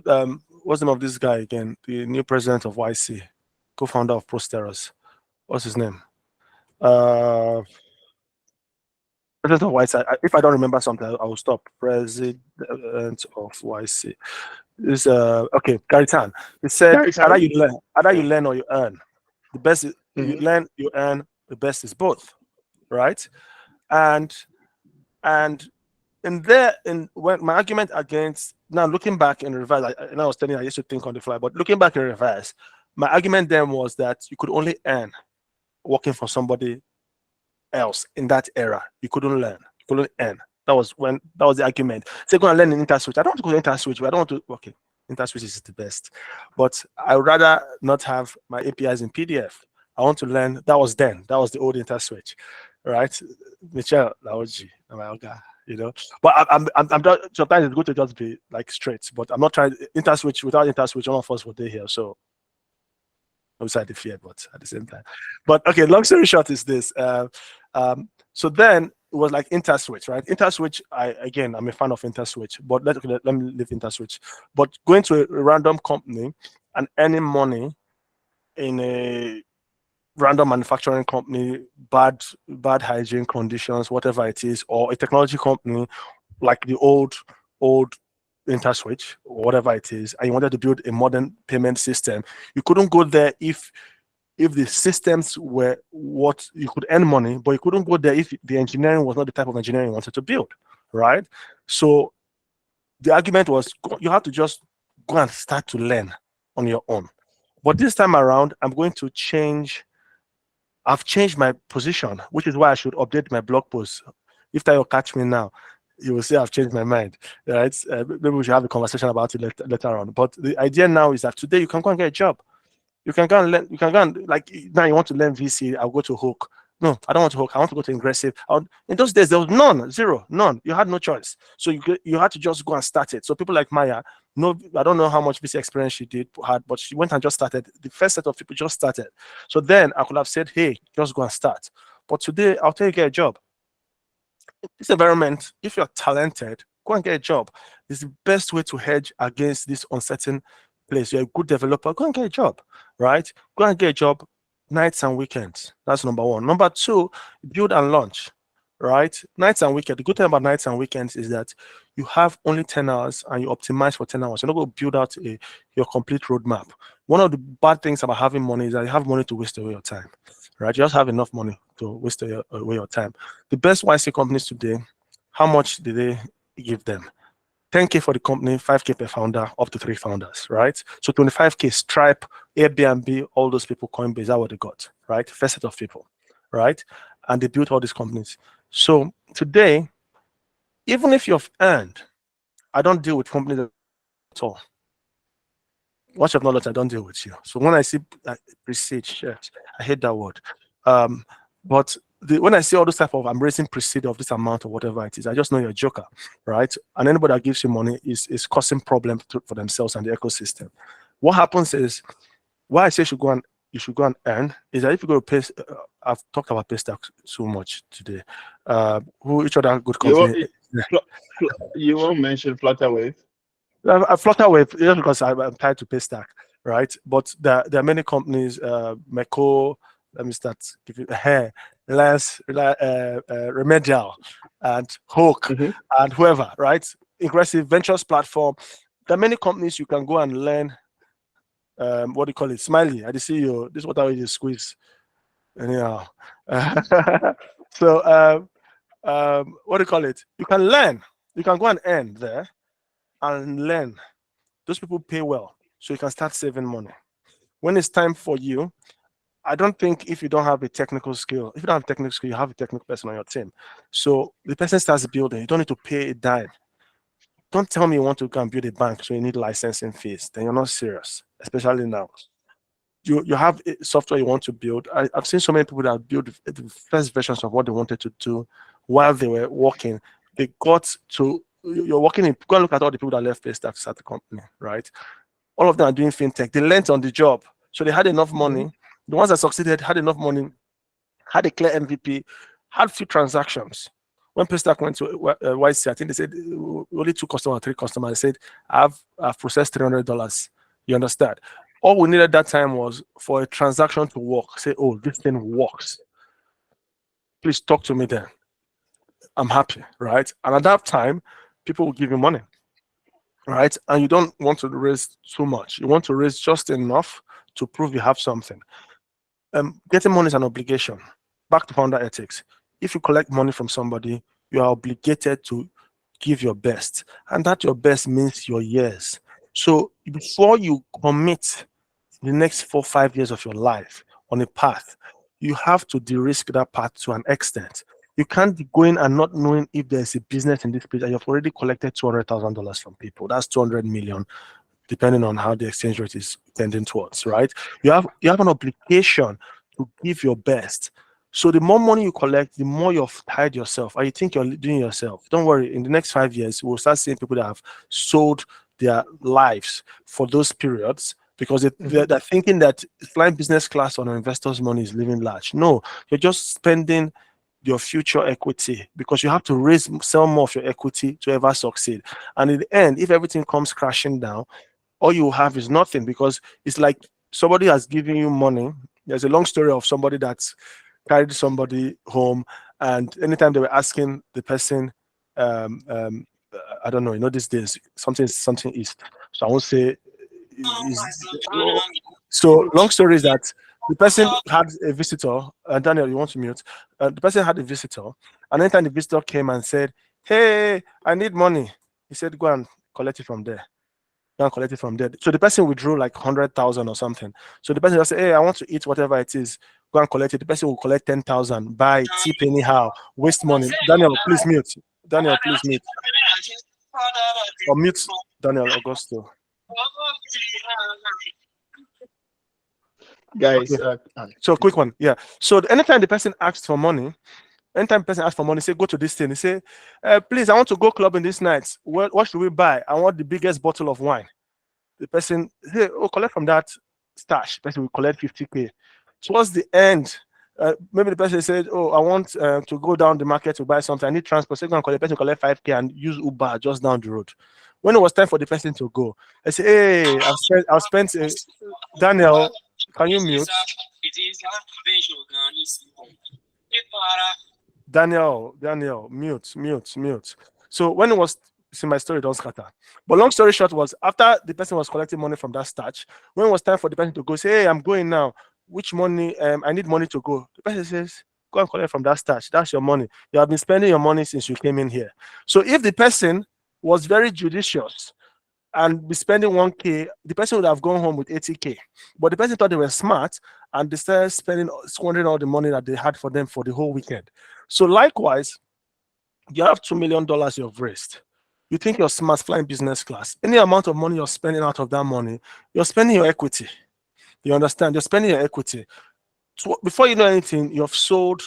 what's the name of this guy again? The new president of YC, co-founder of Prosteros. What's his name? President of YC. If I don't remember something, I will stop. President of YC. Is okay, Gary Tan. He said either you learn or you earn. The best is you learn, you earn, the best is both. Right? And when my argument against, now looking back in reverse, and I was telling you I used to think on the fly, but looking back in reverse, my argument then was that you could only earn working for somebody else in that era. You couldn't learn, you couldn't earn. That was the argument. So go and learn in InterSwitch. I don't want to go to InterSwitch, but I don't want to. Okay, InterSwitch is the best, but I would rather not have my APIs in PDF. I want to learn. That was the old InterSwitch, right? Michelle Laoji, you know. But I'm not, sometimes it's good to just be like straight. But I'm not trying InterSwitch. Without InterSwitch, all of us would be here. So outside the fear, but at the same time. But okay, long story short is this. So then it was like InterSwitch, right? InterSwitch, I'm a fan of InterSwitch, but let me leave InterSwitch. But going to a random company and earning money in a random manufacturing company, bad hygiene conditions, whatever it is, or a technology company like the old InterSwitch or whatever it is, and you wanted to build a modern payment system, you couldn't go there if the systems were what you could earn money, but you couldn't go there if the engineering was not the type of engineering you wanted to build, right? So the argument was you have to just go and start to learn on your own. But this time around, I've changed my position, which is why I should update my blog post. If you'll catch me now, you will see I've changed my mind, right? Maybe we should have a conversation about it later on. But the idea now is that today you can go and get a job. You can go and learn. You can go and, like, now you want to learn VC. I'll go to HoaQ. No, I don't want to HoaQ. I want to go to Ingressive. In those days, there was none. You had no choice. So you had to just go and start it. So people like Maya, I don't know how much VC experience she had, but she went and just started. The first set of people just started. So then I could have said, hey, just go and start. But today, I'll tell you, get a job. This environment, if you're talented, go and get a job. It's the best way to hedge against this uncertain place. You're a good developer, go and get a job, right? Go and get a job nights and weekends. That's number one. Number two, build and launch, right? Nights and weekends. The good thing about nights and weekends is that you have only 10 hours and you optimize for 10 hours. You're not going to build out your complete roadmap. One of the bad things about having money is that you have money to waste away your time, right? You just have enough money to waste away your time. The best YC companies today, how much did they give them? 10K for the company, 5K per founder, up to 3 founders, right? So 25K, Stripe, Airbnb, all those people, Coinbase, that's what they got, right? First set of people, right? And they built all these companies. So today, even if you've earned, I don't deal with companies at all. Once you've knowledge, I don't deal with you. So when I see prestige shares, I hate that word. But when I see all those type of I'm raising prestige of this amount or whatever it is, I just know you're a joker, right? And anybody that gives you money is causing problems for themselves and the ecosystem. What happens is, why I say you should go and earn is that if you go to pay, I've talked about pay stack so much today. Each other good company. You won't mention Flutterwave. I Flutterwave just because I'm tied to Paystack, right? But there are many companies, Meco, let me start giving hair, Lens, Remedial, and HoaQ, and whoever, right? Aggressive Ventures platform. There are many companies you can go and learn. What do you call it? Smiley. I see you. This is what I will squeeze. Anyhow. So what do you call it? You can learn. You can go and earn there and learn. Those people pay well, so you can start saving money. When it's time for you, I don't think if you don't have a technical skill, if you don't have a technical skill, you have a technical person on your team. So the person starts building. You don't need to pay a dime. Don't tell me you want to go and build a bank, so you need licensing fees. Then you're not serious, especially now. You have software you want to build. I've seen so many people that build the first versions of what they wanted to do while they were working. They got to, you're working in, go and look at all the people that left Paystack to start the company, right? All of them are doing fintech. They learned on the job. So they had enough money. The ones that succeeded had enough money, had a clear MVP, had few transactions. When Paystack went to YC, I think they said only 2 customers, 3 customers. They said, I've processed $300. You understand? All we needed that time was for a transaction to work. Say, oh, this thing works. Please talk to me then. I'm happy, right? And at that time, people will give you money, right? And you don't want to raise too much. You want to raise just enough to prove you have something. Getting money is an obligation. Back to founder ethics. If you collect money from somebody, you are obligated to give your best. And that your best means your years. So before you commit the next 4 or 5 years of your life on a path, you have to de-risk that path to an extent. You can't be going and not knowing if there's a business in this place and you've already collected $200,000 from people. That's 200 million, depending on how the exchange rate is tending towards, right? You have an obligation to give your best. So the more money you collect, the more you've tied yourself, or you think you're doing yourself. Don't worry, in the next 5 years, we'll start seeing people that have sold their lives for those periods because they're thinking that flying business class on an investor's money is living large. No, you're just spending your future equity because you have to sell more of your equity to ever succeed. And in the end, if everything comes crashing down, all you have is nothing because it's like somebody has given you money. There's a long story of somebody that's carried somebody home, and anytime they were asking the person, I don't know, these days, something east. So I won't say. So long story is that the person had a visitor, Daniel, you want to mute? The person had a visitor, and anytime the visitor came and said, "Hey, I need money," he said, "Go and collect it from there." Go and collect it from there. So the person withdrew like 100,000 or something. So the person just said, "Hey, I want to eat whatever it is. Go and collect it." The person will collect 10,000, buy, tip anyhow, waste money. Daniel, please mute. Daniel, please mute. Or mute Daniel Augusto. Guys, so quick one, yeah. So anytime the person asks for money, say, "Go to this thing." They say, "Please, I want to go clubbing this night. What should we buy? I want the biggest bottle of wine." The person say, "Oh, collect from that stash." The person will collect 50K. Towards the end, maybe the person said, "Oh, I want to go down the market to buy something. I need transport." So the person collect 5K and use Uber just down the road. When it was time for the person to go, I say, "Hey, I've spent Daniel, can you mute? Daniel, mute. So when it was, see, my story don't scatter. But long story short was, after the person was collecting money from that stash, when it was time for the person to go, say, "Hey, I'm going now. which money? I need money to go. The person says, go and collect from that stash. That's your money. You have been spending your money since you came in here. So if the person was very judicious and be spending 1K, the person would have gone home with 80K. But the person thought they were smart and they started squandering all the money that they had for them for the whole weekend. So likewise, you have $2 million you've raised. You think you're smart flying business class. Any amount of money you're spending out of that money, you're spending your equity. You understand? You're spending your equity. So before you know anything, you've sold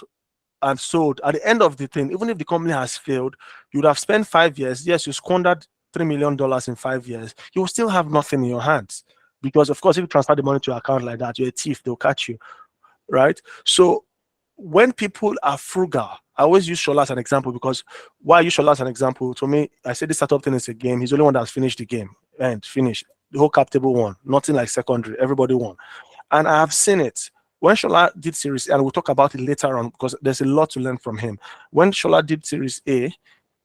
and sold. At the end of the thing, even if the company has failed, you would have spent 5 years. Yes, you squandered $3 million in 5 years. You will still have nothing in your hands. Because, of course, if you transfer the money to your account like that, you're a thief, they'll catch you. Right? So when people are frugal, I always use Shola as an example because why I use Shola as an example, to me, I say this startup thing is a game. He's the only one that's finished the game and finished. The whole cap table won. Nothing like secondary. Everybody won. And I have seen it. When Shola did Series A, and we'll talk about it later on because there's a lot to learn from him. When Shola did Series A,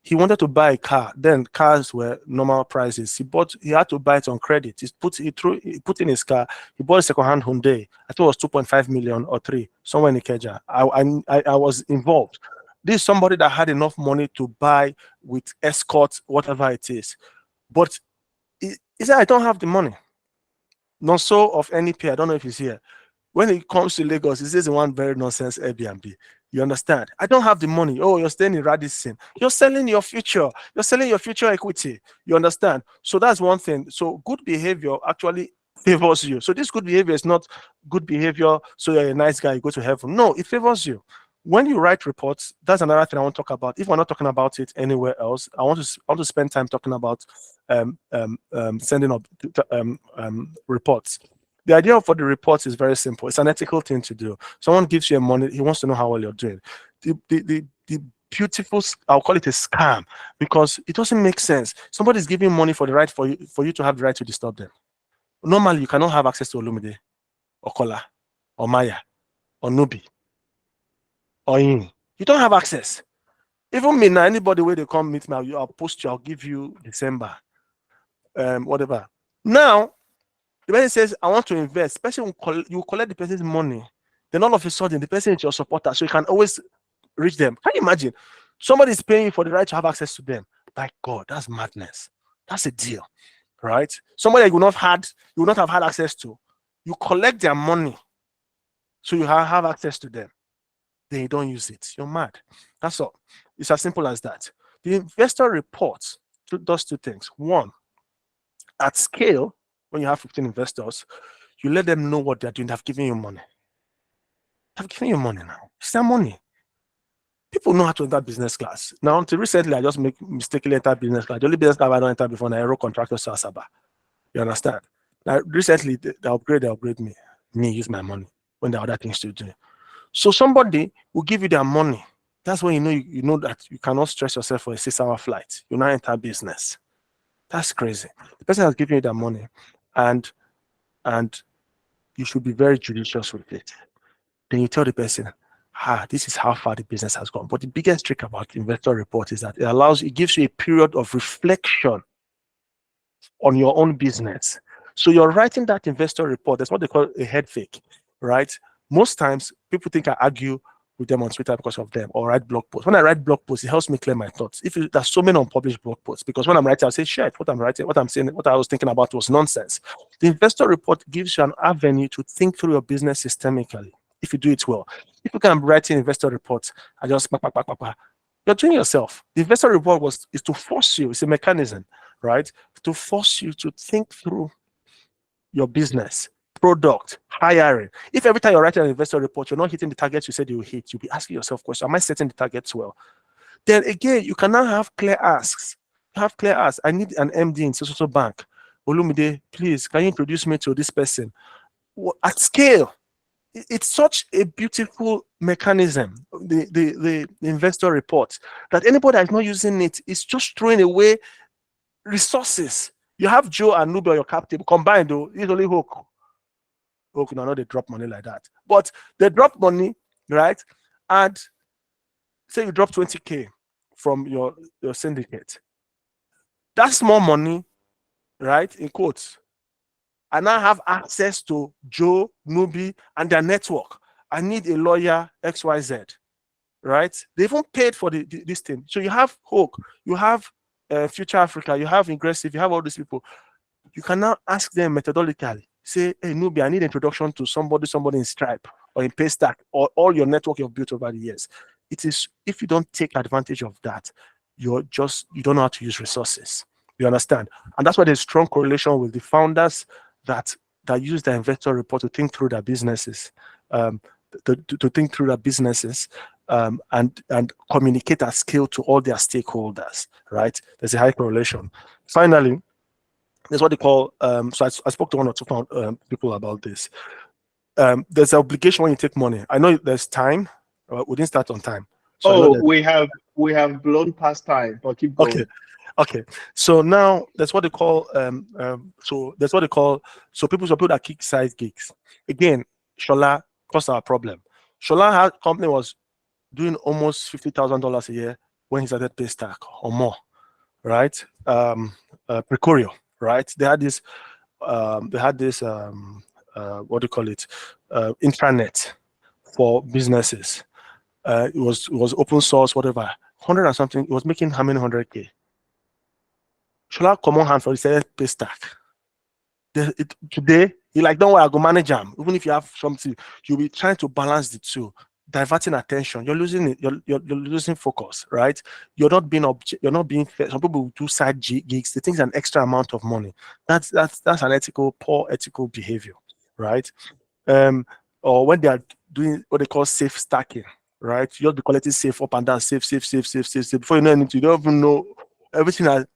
he wanted to buy a car. Then cars were normal prices. He had to buy it on credit. He put in his car. He bought a second-hand Hyundai. I think it was 2.5 million or 3, somewhere in Ikeja. I was involved. This is somebody that had enough money to buy with escort, whatever it is. But he said, I don't have the money. Not so of any peer. I don't know if he's here. When it comes to Lagos, he says one very nonsense Airbnb. You understand? I don't have the money. Oh, you're staying in Radisson. You're selling your future. You're selling your future equity. You understand? So that's one thing. So good behavior actually favors you. So this good behavior is not good behavior. So you're a nice guy, you go to heaven. No, it favors you. When you write reports, that's another thing I want to talk about. If we're not talking about it anywhere else, I want to spend time talking about sending up reports. The idea for the reports is very simple. It's an ethical thing to do. Someone gives you money, he wants to know how well you're doing. The beautiful, I'll call it a scam because it doesn't make sense. Somebody's giving money for you to have the right to disturb them. Normally, you cannot have access to Olumide or Kola or Maya or Nubi or In. You don't have access. Even me now, anybody where they come meet me, I'll post you, I'll give you December, whatever. Now, the person says, I want to invest. Person you collect the person's money. Then all of a sudden, the person is your supporter. So you can always reach them. Can you imagine? Somebody is paying you for the right to have access to them. By God, that's madness. That's a deal. Right? Somebody you would not have had access to. You collect their money. So you have access to them. Then you don't use it. You're mad. That's all. It's as simple as that. The investor report does 2 things. One, at scale, when you have 15 investors, you let them know what they're doing. They've given you money. They've given you money now. It's their money. People know how to enter business class. Now, until recently, I just mistakenly enter business class. The only business class I don't enter before an aero contractor to Asaba. You understand? Now, recently, they upgrade me. Me use my money when there are other things to do. So somebody will give you their money. That's when you know that you cannot stress yourself for a 6-hour flight. You now enter business. That's crazy. The person has given you their money, and you should be very judicious with it. Then you tell the person, this is how far the business has gone. But the biggest trick about investor report is that it gives you a period of reflection on your own business. So you're writing that investor report. That's what they call a head fake, right? Most times people think I argue with them on Twitter because of them or write blog posts. When I write blog posts, it helps me clear my thoughts. There's so many unpublished blog posts, because when I'm writing, I'll say, shit, what I'm writing, what I'm saying, what I was thinking about was nonsense. The investor report gives you an avenue to think through your business systemically if you do it well. If you can write an investor report, I just you're doing yourself. The investor report is to force you, it's a mechanism, right? To force you to think through your business, product, hiring. If every time you're writing an investor report, you're not hitting the targets you said you will hit, you'll be asking yourself questions. Am I setting the targets well? Then again, you can now have clear asks. Have clear asks. I need an MD in so bank. Olumide, please, can you introduce me to this person? At scale. It's such a beautiful mechanism, the investor report, that anybody that's not using it is just throwing away resources. You have Joe and Nubi on your cap table combined, though. It's only HoaQ. HoaQ, no, they drop money like that. But they drop money, right? And say you drop 20K from your syndicate. That's more money, right? In quotes. I now have access to Joe, Nubi, and their network. I need a lawyer, XYZ, right? They even paid for this thing. So you have HoaQ, you have Future Africa, you have Ingressive, you have all these people. You can now ask them methodologically. Say, hey, Nubi, I need introduction to somebody in Stripe or in Paystack or all your network you've built over the years. It is, if you don't take advantage of that, you don't know how to use resources. You understand? And that's why there's strong correlation with the founders that use the investor report to think through their businesses, to think through their businesses, and communicate at scale to all their stakeholders, right? There's a high correlation. Finally, there's what they call, so I spoke to one or two people about this. There's an obligation when you take money. I know there's time. We didn't start on time. So we have blown past time, but keep going. Okay. So now that's what they call so people that kick side gigs. Again, Shola caused our problem. Shola company was doing almost $50,000 a year when he started Paystack or more, right? Precorio, right? They had this what do you call it? Intranet for businesses. It was open source, whatever. 100 and something. It was making how many 100K? Shola come on hand for the Paystack. Today, you like, don't worry, I'll go manage them. Even if you have something, you'll be trying to balance the two, diverting attention. You're losing it. You're losing focus, right? You're not being fair. Some people do side gigs. They think it's an extra amount of money. That's an poor ethical behavior, right? Or when they are doing what they call safe stacking, right? You have to collect it safe up and down, safe. Before you know anything, you don't even know everything.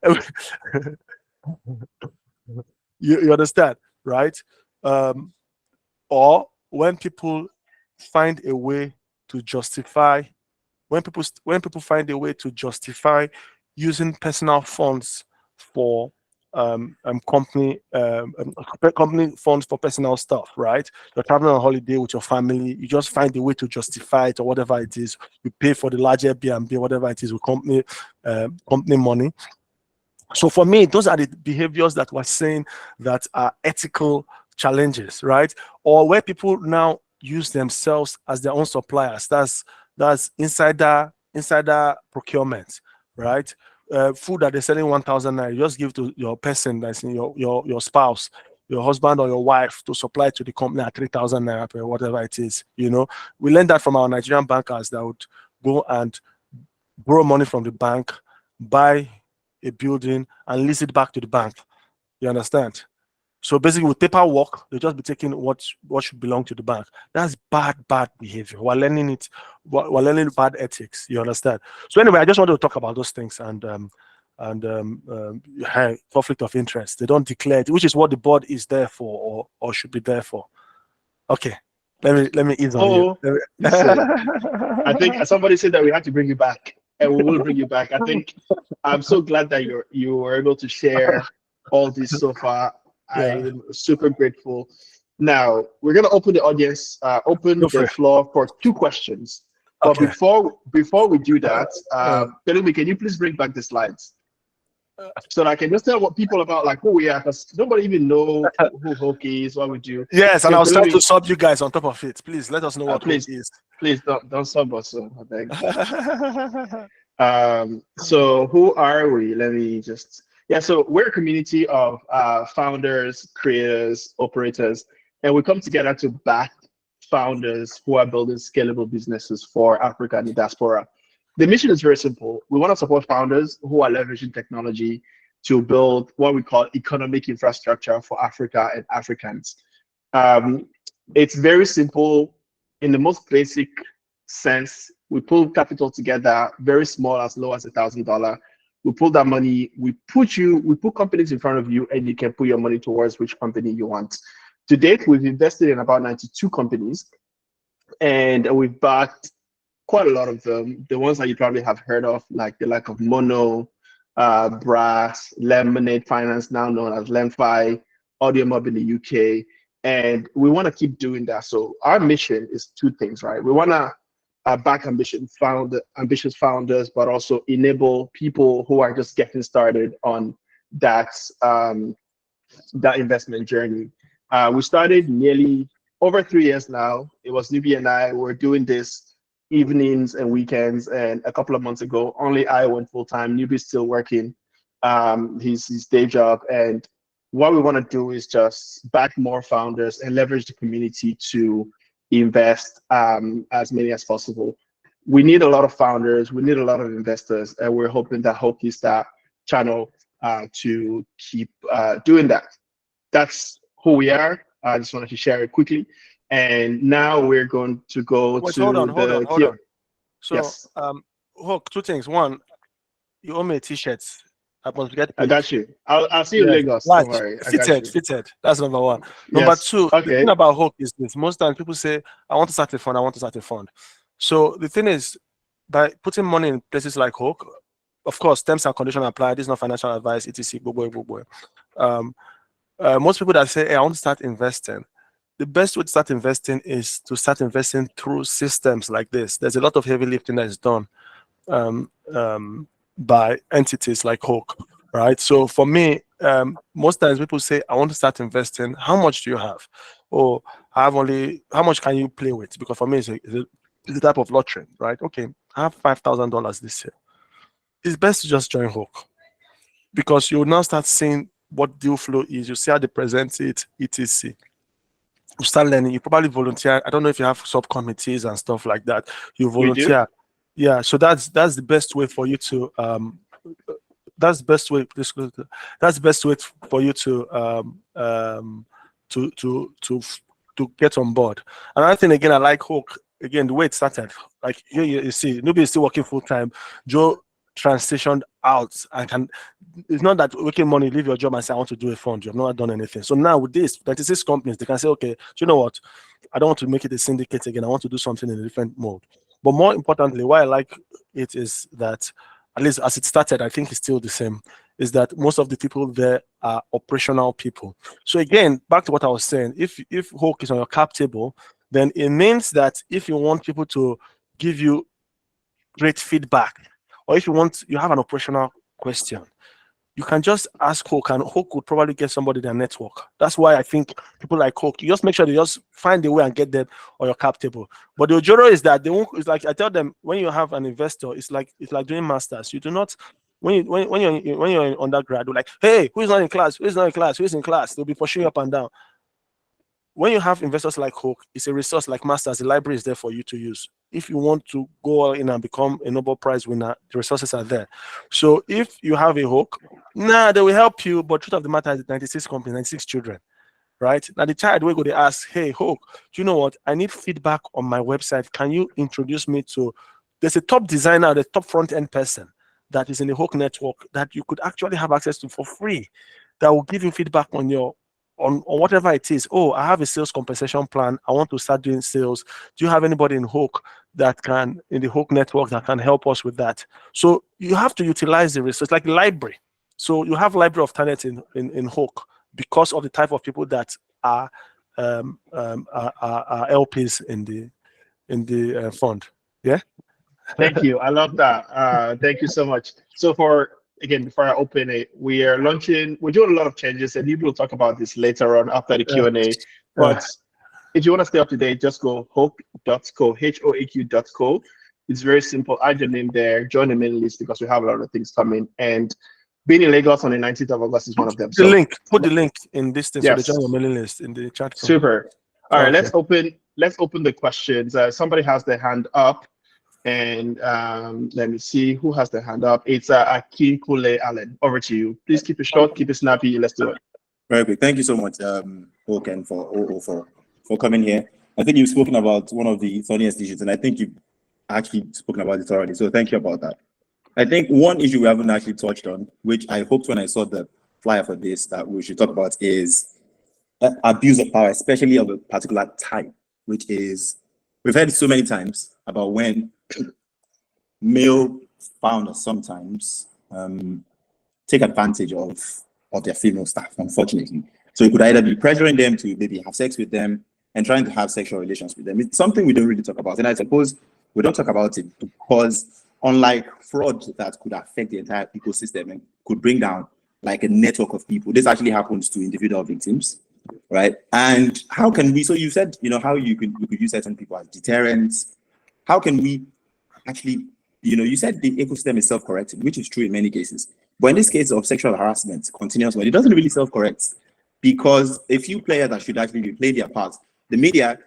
You understand, right? Or when people find a way to justify, when people find a way to justify using personal funds for company funds for personal stuff, right? You're traveling on holiday with your family, you just find a way to justify it or whatever it is. You pay for the larger Airbnb, whatever it is, with company money. So for me, those are the behaviors that we're saying that are ethical challenges, right? Or where people now use themselves as their own suppliers. That's insider procurement, right? Food that they're selling 1,000 naira, you just give to your person, that's in your spouse, your husband or your wife, to supply to the company at 3,000 naira per whatever it is. You know, we learned that from our Nigerian bankers that would go and borrow money from the bank, buy a building and lease it back to the bank. You understand? So basically, with paperwork, they'll just be taking what should belong to the bank. That's bad behavior. We're learning it. We're learning bad ethics. You understand? So anyway, I just wanted to talk about those things and conflict of interest. They don't declare it, which is what the board is there for or should be there for. Okay, let me ease on you. I think somebody said that we had to bring you back, and we will bring you back. I think I'm so glad that you were able to share all this so far. Yeah. I'm super grateful. Now we're gonna open the audience, open the floor for 2 questions. But Okay. before we do that, Pelumi, can you please bring back the slides so that I can just tell what people about like who we are, because nobody even know who HoaQ is, what we do. Yes, and So I was trying Pelumi, to sub you guys on top of it. Please let us know what please, HoaQ is. please don't sub us. I beg. So who are we? Let me just, so we're a community of founders, creators, operators, and we come together to back founders who are building scalable businesses for Africa and the diaspora. The mission is very simple. We want to support founders who are leveraging technology to build what we call economic infrastructure for Africa and Africans. It's very simple. In the most basic sense, we pull capital together, very small, as low as $1,000. We pull that money, we put companies in front of you, and you can put your money towards which company you want. To date, we've invested in about 92 companies, and we've backed quite a lot of them. The ones that you probably have heard of, like the like of Mono, Brass, Lemonade Finance, now known as Lemfi, AudioMob in the UK, and we want to keep doing that. So our mission is 2 things, right? We want to back ambitious founders, but also enable people who are just getting started on that investment journey. We started nearly over 3 years now. It was Nubi and I were doing this evenings and weekends. And a couple of months ago, only I went full time. Nubi's still working his day job. And what we want to do is just back more founders and leverage the community to invest as many as possible. We need a lot of founders. We need a lot of investors. And we're hoping that HoaQ is that channel to keep doing that. That's who we are. I just wanted to share it quickly. And now we're going to go to hold on. So, yes. HoaQ, two things. One, you owe me a t-shirt. I must get paid. I got you. I'll see you in Lagos. Don't worry. Fitted. That's number one. Number two, okay. The thing about HoaQ is this. Most times people say, I want to start a fund. So the thing is, by putting money in places like HoaQ, of course, terms and conditions apply. This is not financial advice, etc. Most people that say, hey, I want to start investing, the best way to start investing is to start investing through systems like this. There's a lot of heavy lifting that is done by entities like HoaQ, right? So for me, most times people say, I want to start investing. How much do you have? Or how much can you play with? Because for me, it's a type of lottery, right? Okay, I have $5,000 this year. It's best to just join HoaQ, because you will now start seeing what deal flow is. You see how they present it, etc. You start learning. You probably volunteer. I don't know if you have subcommittees and stuff like that. You volunteer. Yeah. So that's the best way for you to that's the best way for you to get on board. Another thing, again, I like HoaQ. Again, the way it started, like here you see, nobody is still working full time. Joe transitioned out. It's not that making money, leave your job and say, I want to do a fund. You have not done anything. So now with this 36 companies, they can say, okay, do you know what? I don't want to make it a syndicate again. I want to do something in a different mode. But more importantly, why I like it is that, at least as it started, I think it's still the same, is that most of the people there are operational people. So again, back to what I was saying, if HoaQ is on your cap table, then it means that if you want people to give you great feedback, or if you have an operational question, you can just ask HoaQ, and HoaQ would probably get somebody in their network. That's why I think people like HoaQ, you just make sure they just find a way and get them on your cap table. But the ojoro is that they won't. It's like I tell them, when you have an investor, it's like doing masters. You do not. When you're in undergrad, you're like, hey, who's not in class? Who's not in class? Who's in class? They'll be pushing you up and down. When you have investors like HoaQ, it's a resource like masters. The library is there for you to use. If you want to go all in and become a Nobel Prize winner, the resources are there. So if you have a HoaQ, they will help you. But truth of the matter is 96 companies, 96 children, right? Now the child will go, they ask, hey, HoaQ, do you know what? I need feedback on my website. Can you introduce me to, there's a top designer, the top front-end person that is in the HoaQ network that you could actually have access to for free, that will give you feedback on your on whatever it is. Oh, I have a sales compensation plan. I want to start doing sales. Do you have anybody in HoaQ that can, in the HoaQ network, that can help us with that? So you have to utilize the resource, like library. So you have library of talent in HoaQ because of the type of people that are LPs in the fund. Yeah. Thank you. I love that. Thank you so much. So before I open it, we're doing a lot of changes, and we will talk about this later on after the Q&A. But if you want to stay up to date, just go hoaq.co, HoaQ.co. It's very simple. Add your name there, join the mailing list, because we have a lot of things coming. And being in Lagos on the 19th of August is one of them. Put the link in this thing, yes. So they join your mailing list in the chat. Super. All right, let's open the questions. Somebody has their hand up. And let me see who has the hand up. It's Akinkule Allen. Over to you. Please keep it short, keep it snappy. Let's do it. Very good. Thank you so much, HoaQ, and for coming here. I think you've spoken about one of the funniest issues, and I think you've actually spoken about it already. So thank you about that. I think one issue we haven't actually touched on, which I hoped when I saw the flyer for this that we should talk about, is abuse of power, especially of a particular type, which is, we've heard it so many times about when male founders sometimes take advantage of their female staff, unfortunately. So it could either be pressuring them to maybe have sex with them and trying to have sexual relations with them. It's something we don't really talk about. And I suppose we don't talk about it because, unlike fraud that could affect the entire ecosystem and could bring down like a network of people, this actually happens to individual victims. right? And how can we? So you said, how we could use certain people as deterrents. How can we actually, you said the ecosystem is self-correcting, which is true in many cases. But in this case of sexual harassment, continuous one, it doesn't really self-correct because a few players that should actually play their part, the media,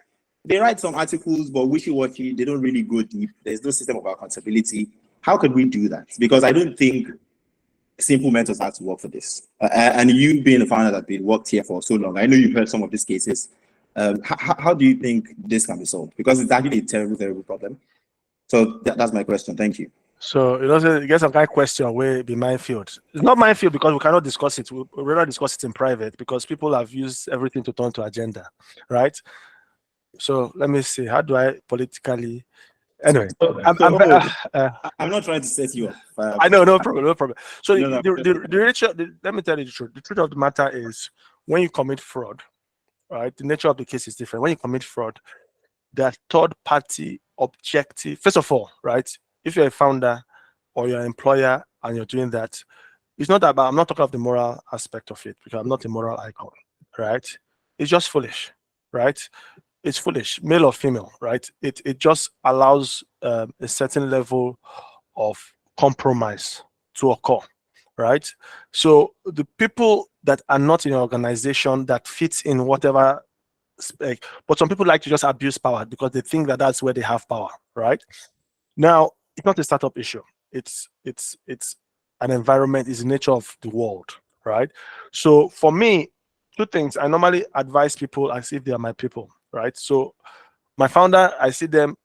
they write some articles, but wishy-washy, they don't really go deep. There's no system of accountability. How could we do that? Because I don't think simple mentors have to work for this. And you being a founder that been worked here for so long, I know you've heard some of these cases. How do you think this can be solved? Because it's actually a terrible, terrible problem. So that's my question. Thank you. So you get some kind of question where be minefield. It's not minefield because we cannot discuss it. We'd rather discuss it in private because people have used everything to turn to agenda, right? So let me see. How do I politically? Anyway, I'm not trying to set you up. I know, no problem. So No. let me tell you the truth. The truth of the matter is when you commit fraud, right? The nature of the case is different. When you commit fraud, the third party objective, first of all, right? If you're a founder or you're an employer and you're doing that, it's not about, I'm not talking of the moral aspect of it because I'm not a moral icon, right? It's just foolish, right? It's foolish, male or female, right? It just allows a certain level of compromise to occur, right? So the people that are not in an organization that fits in whatever spec, but some people like to just abuse power because they think that that's where they have power, right? Now, it's not a startup issue. It's an environment, it's the nature of the world, right? So for me, two things. I normally advise people as if they are my people, right? So my founder, I see them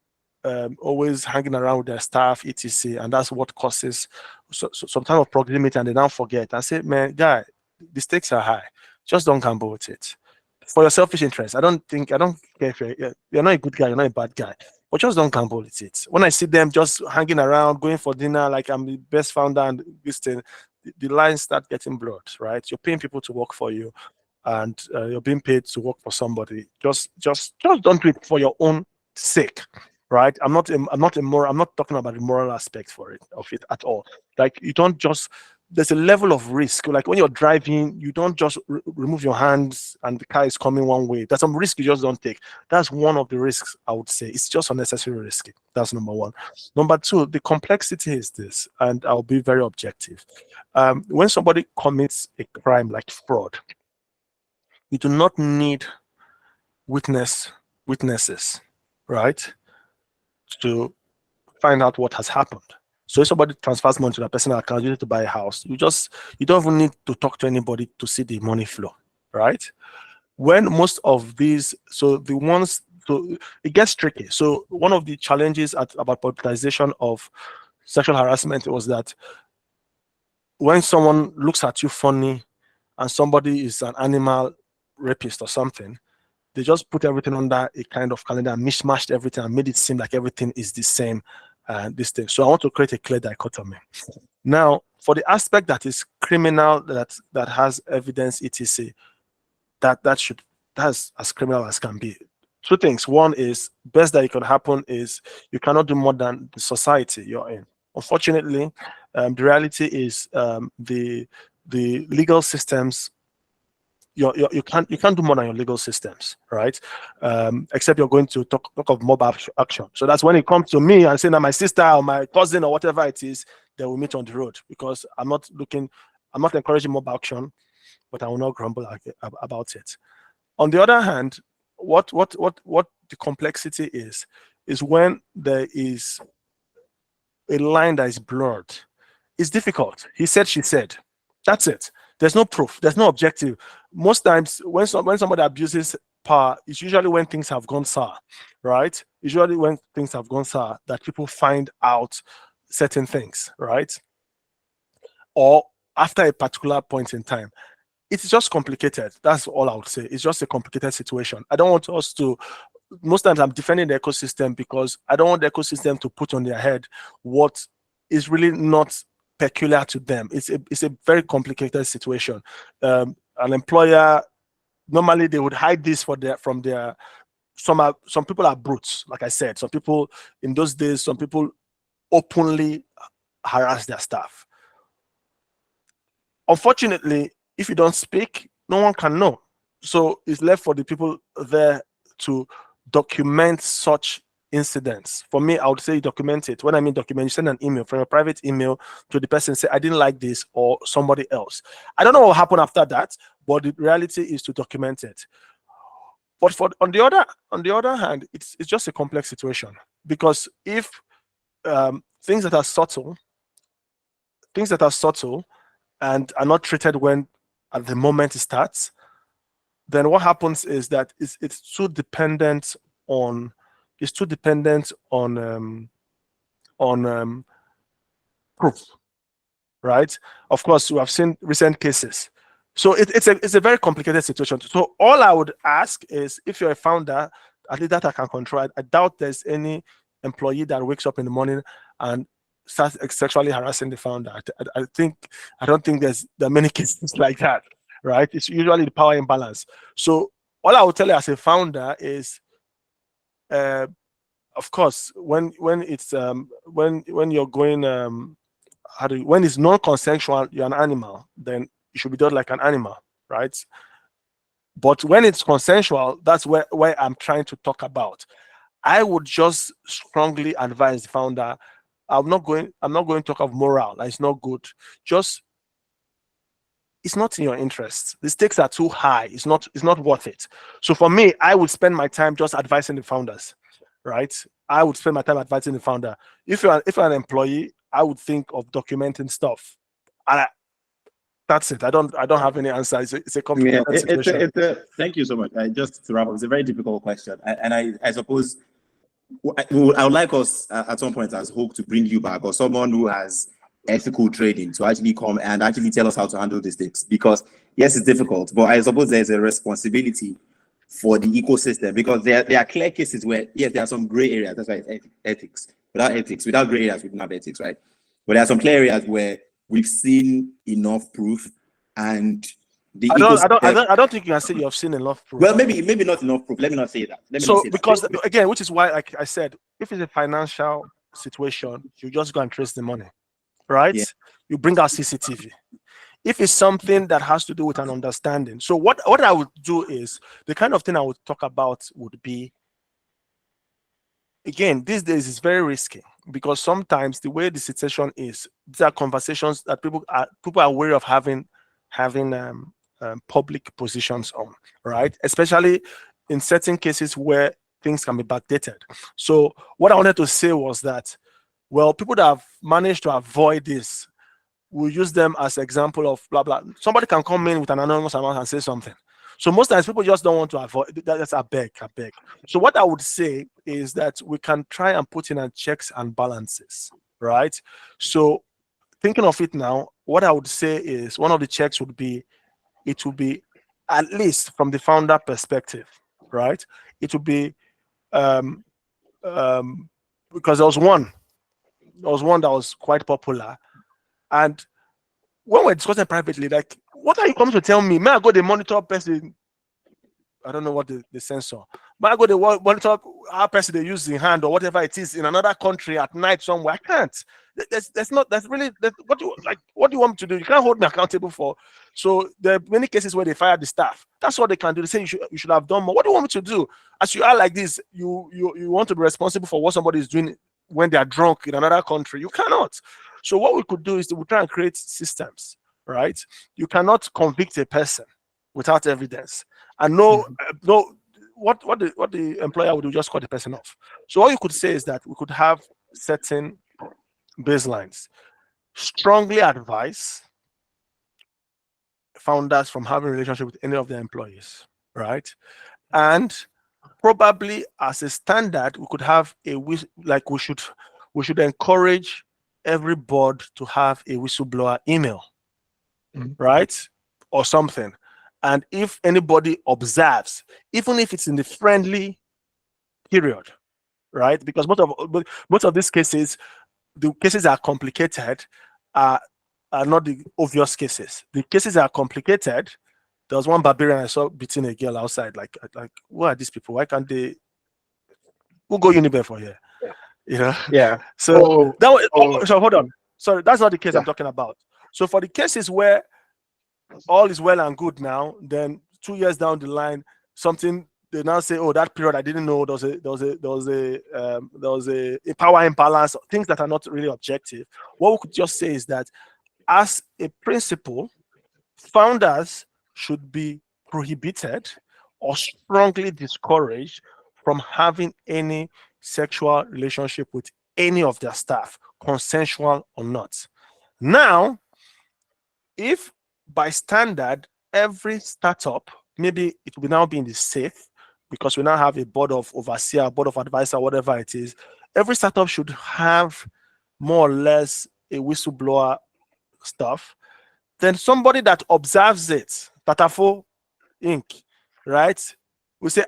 always hanging around with their staff, etc. And that's what causes some type of proximity and they now forget. I say, man, guy, the stakes are high. Just don't gamble with it. For your selfish interest, I don't care if you're not a good guy, you're not a bad guy. But just don't gamble with it. When I see them just hanging around, going for dinner, like I'm the best founder and this thing, the lines start getting blurred, right? You're paying people to work for you and you're being paid to work for somebody. Just don't do it for your own sake, right? I'm not talking about the moral aspect of it at all. Like you don't just, there's a level of risk. Like when you're driving, you don't just remove your hands and the car is coming one way. There's some risk you just don't take. That's one of the risks I would say. It's just unnecessary risky. That's number one. Number two, the complexity is this, and I'll be very objective. When somebody commits a crime like fraud, you do not need witnesses, right, to find out what has happened. So if somebody transfers money to that personal account, you need to buy a house. You don't even need to talk to anybody to see the money flow, right? When most of these, it gets tricky. So one of the challenges about politicization of sexual harassment was that when someone looks at you funny and somebody is an animal rapist or something, they just put everything under a kind of calendar and mishmashed everything and made it seem like everything is the same. This thing. So I want to create a clear dichotomy. Now, for the aspect that is criminal, that has evidence, etc., that's as criminal as can be. Two things. One is best that it can happen is you cannot do more than the society you're in. Unfortunately, the reality is the legal systems. You can't do more than your legal systems, right? Except you're going to talk of mob action. So that's when it comes to me and saying that my sister or my cousin or whatever it is, they will meet on the road because I'm not encouraging mob action, but I will not grumble about it. On the other hand, what the complexity is when there is a line that is blurred. It's difficult. He said, she said. That's it. There's no proof. There's no objective. Most times, when somebody abuses power, it's usually when things have gone sour, right? Usually when things have gone sour that people find out certain things, right? Or after a particular point in time. It's just complicated. That's all I would say. It's just a complicated situation. I don't want us to, most times I'm defending the ecosystem because I don't want the ecosystem to put on their head what is really not peculiar to them. It's a very complicated situation. An employer, normally they would hide this from their, some people are brutes, like I said. Some people in those days, some people openly harass their staff. Unfortunately, if you don't speak, no one can know. So it's left for the people there to document such incidents. For me, I would say document it. When I mean document, you send an email from a private email to the person, say, I didn't like this, or somebody else. I don't know what will happen after that, but the reality is to document it. But on the other hand, it's just a complex situation, because if things that are subtle and are not treated when at the moment it starts, then what happens is that it's too dependent on proof, right? Of course, we have seen recent cases. So it's a very complicated situation. So all I would ask is, if you're a founder, at least that I can control. I doubt there's any employee that wakes up in the morning and starts sexually harassing the founder. I don't think there are many cases like that, right? It's usually the power imbalance. So all I would tell you as a founder is, of course, when it's when you're going when it's non-consensual, you're an animal, then you should be done like an animal, right? But when it's consensual, that's where I'm trying to talk about. I would just strongly advise the founder. I'm not going to talk of moral. It's not good. Just, it's not in your interest. The stakes are too high. It's not worth it. So for me, I would spend my time just advising the founders, right? I would spend my time advising the founder. If you're an employee, I would think of documenting stuff. And that's it. I don't have any answer. It's a complicated situation. Thank you so much. Just to wrap up, it's a very difficult question, and I suppose I would like us at some point as HoaQ to bring you back, or someone who has ethical trading, to actually come and actually tell us how to handle these things. Because yes, it's difficult, but I suppose there's a responsibility for the ecosystem, because there are clear cases where, yes, there are some gray areas. That's why it's ethics. Without gray areas, we don't have ethics, right? But there are some clear areas where we've seen enough proof, and I don't think you can say you have seen enough proof. Well, maybe not enough proof. Let me not say that. Because again, which is why, like I said, if it's a financial situation, you just go and trace the money, right? Yeah. You bring out CCTV. If it's something that has to do with an understanding, so what I would do is, the kind of thing I would talk about would be, again, these days is very risky, because sometimes the way the situation is, these are conversations that people are wary of having public positions on, right? Especially in certain cases where things can be backdated. So what I wanted to say was that, well, people that have managed to avoid this, we'll use them as example of blah blah. Somebody can come in with an anonymous amount and say something. So most times people just don't want to avoid. That's a beg. So what I would say is that we can try and put in checks and balances, right? So thinking of it now, what I would say is, one of the checks would be, it would be, at least from the founder perspective, right? It would be because there was one that was quite popular, and when we're discussing privately, like, what are you coming to tell me? May I go the monitor person? I don't know what the censor. May I go the monitor how person they use in hand or whatever it is in another country at night somewhere? I can't. What do you want me to do? You can't hold me accountable for. So there are many cases where they fire the staff. That's what they can do. They say you should have done more. What do you want me to do? As you are like this, you want to be responsible for what somebody is doing when they are drunk in another country. You cannot. So what we could do is we try and create systems, right? You cannot convict a person without evidence, and what the employer would do, just cut the person off. So all you could say is that we could have certain baselines. Strongly advise founders from having a relationship with any of their employees, right? And probably as a standard, we could have we should encourage every board to have a whistleblower email, right? Or something. And if anybody observes, even if it's in the friendly period, right? Because most of these cases, the cases are complicated, are not the obvious cases. The cases are complicated. There was one barbarian I saw beating a girl outside. Like, who are these people? Why can't they? Who go Unibear for here? You know? Yeah. So so hold on. Sorry, that's not the case I'm talking about. So for the cases where all is well and good now, then 2 years down the line, something they now say, oh, that period I didn't know there was a power imbalance, things that are not really objective. What we could just say is that as a principle, founders should be prohibited or strongly discouraged from having any sexual relationship with any of their staff, consensual or not. Now, if by standard, every startup, maybe it will now be in the safe, because we now have a board of overseer, board of advisor, whatever it is, every startup should have more or less a whistleblower stuff. Then somebody that observes it, Tatafo Inc., right? We say,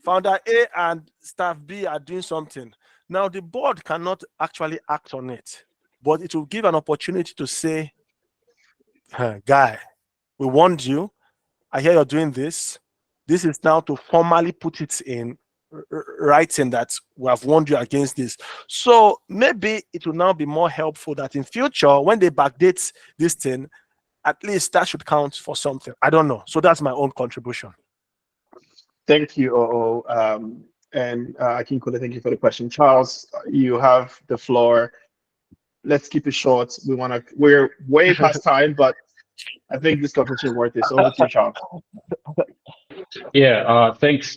founder A and staff B are doing something. Now the board cannot actually act on it, but it will give an opportunity to say, guy, we warned you. I hear you're doing this. This is now to formally put it in writing that we have warned you against this. So maybe it will now be more helpful that in future, when they backdate this thing, at least that should count for something. I don't know. So that's my own contribution. Thank you, Oo. And Akinkule, thank you for the question. Charles, you have the floor. Let's keep it short. We're way past time, but I think this conversation is worth it. So over to you, Charles. Yeah, thanks,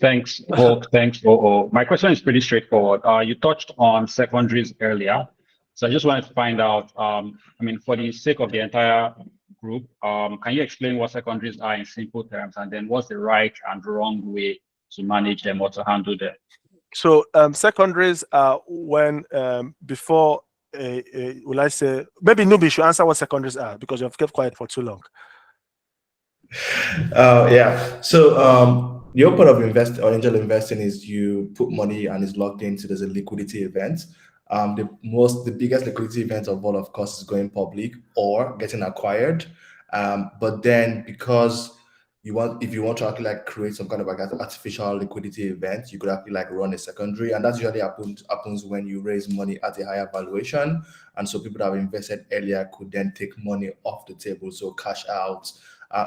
Hope, thanks, Oo. My question is pretty straightforward. You touched on secondaries earlier. So I just wanted to find out, for the sake of the entire group, can you explain what secondaries are in simple terms, and then what's the right and wrong way to manage them or to handle them? So secondaries are when before will I say, maybe Nubi should answer what secondaries are because you have kept quiet for too long. Yeah. So the whole part of angel investing is you put money and it's locked in, so there's a liquidity event. The biggest liquidity event of all, of course, is going public or getting acquired. But then because if you want to actually like create some kind of like artificial liquidity event, you could actually like run a secondary, and that usually happens when you raise money at a higher valuation, and so people that have invested earlier could then take money off the table, so cash out.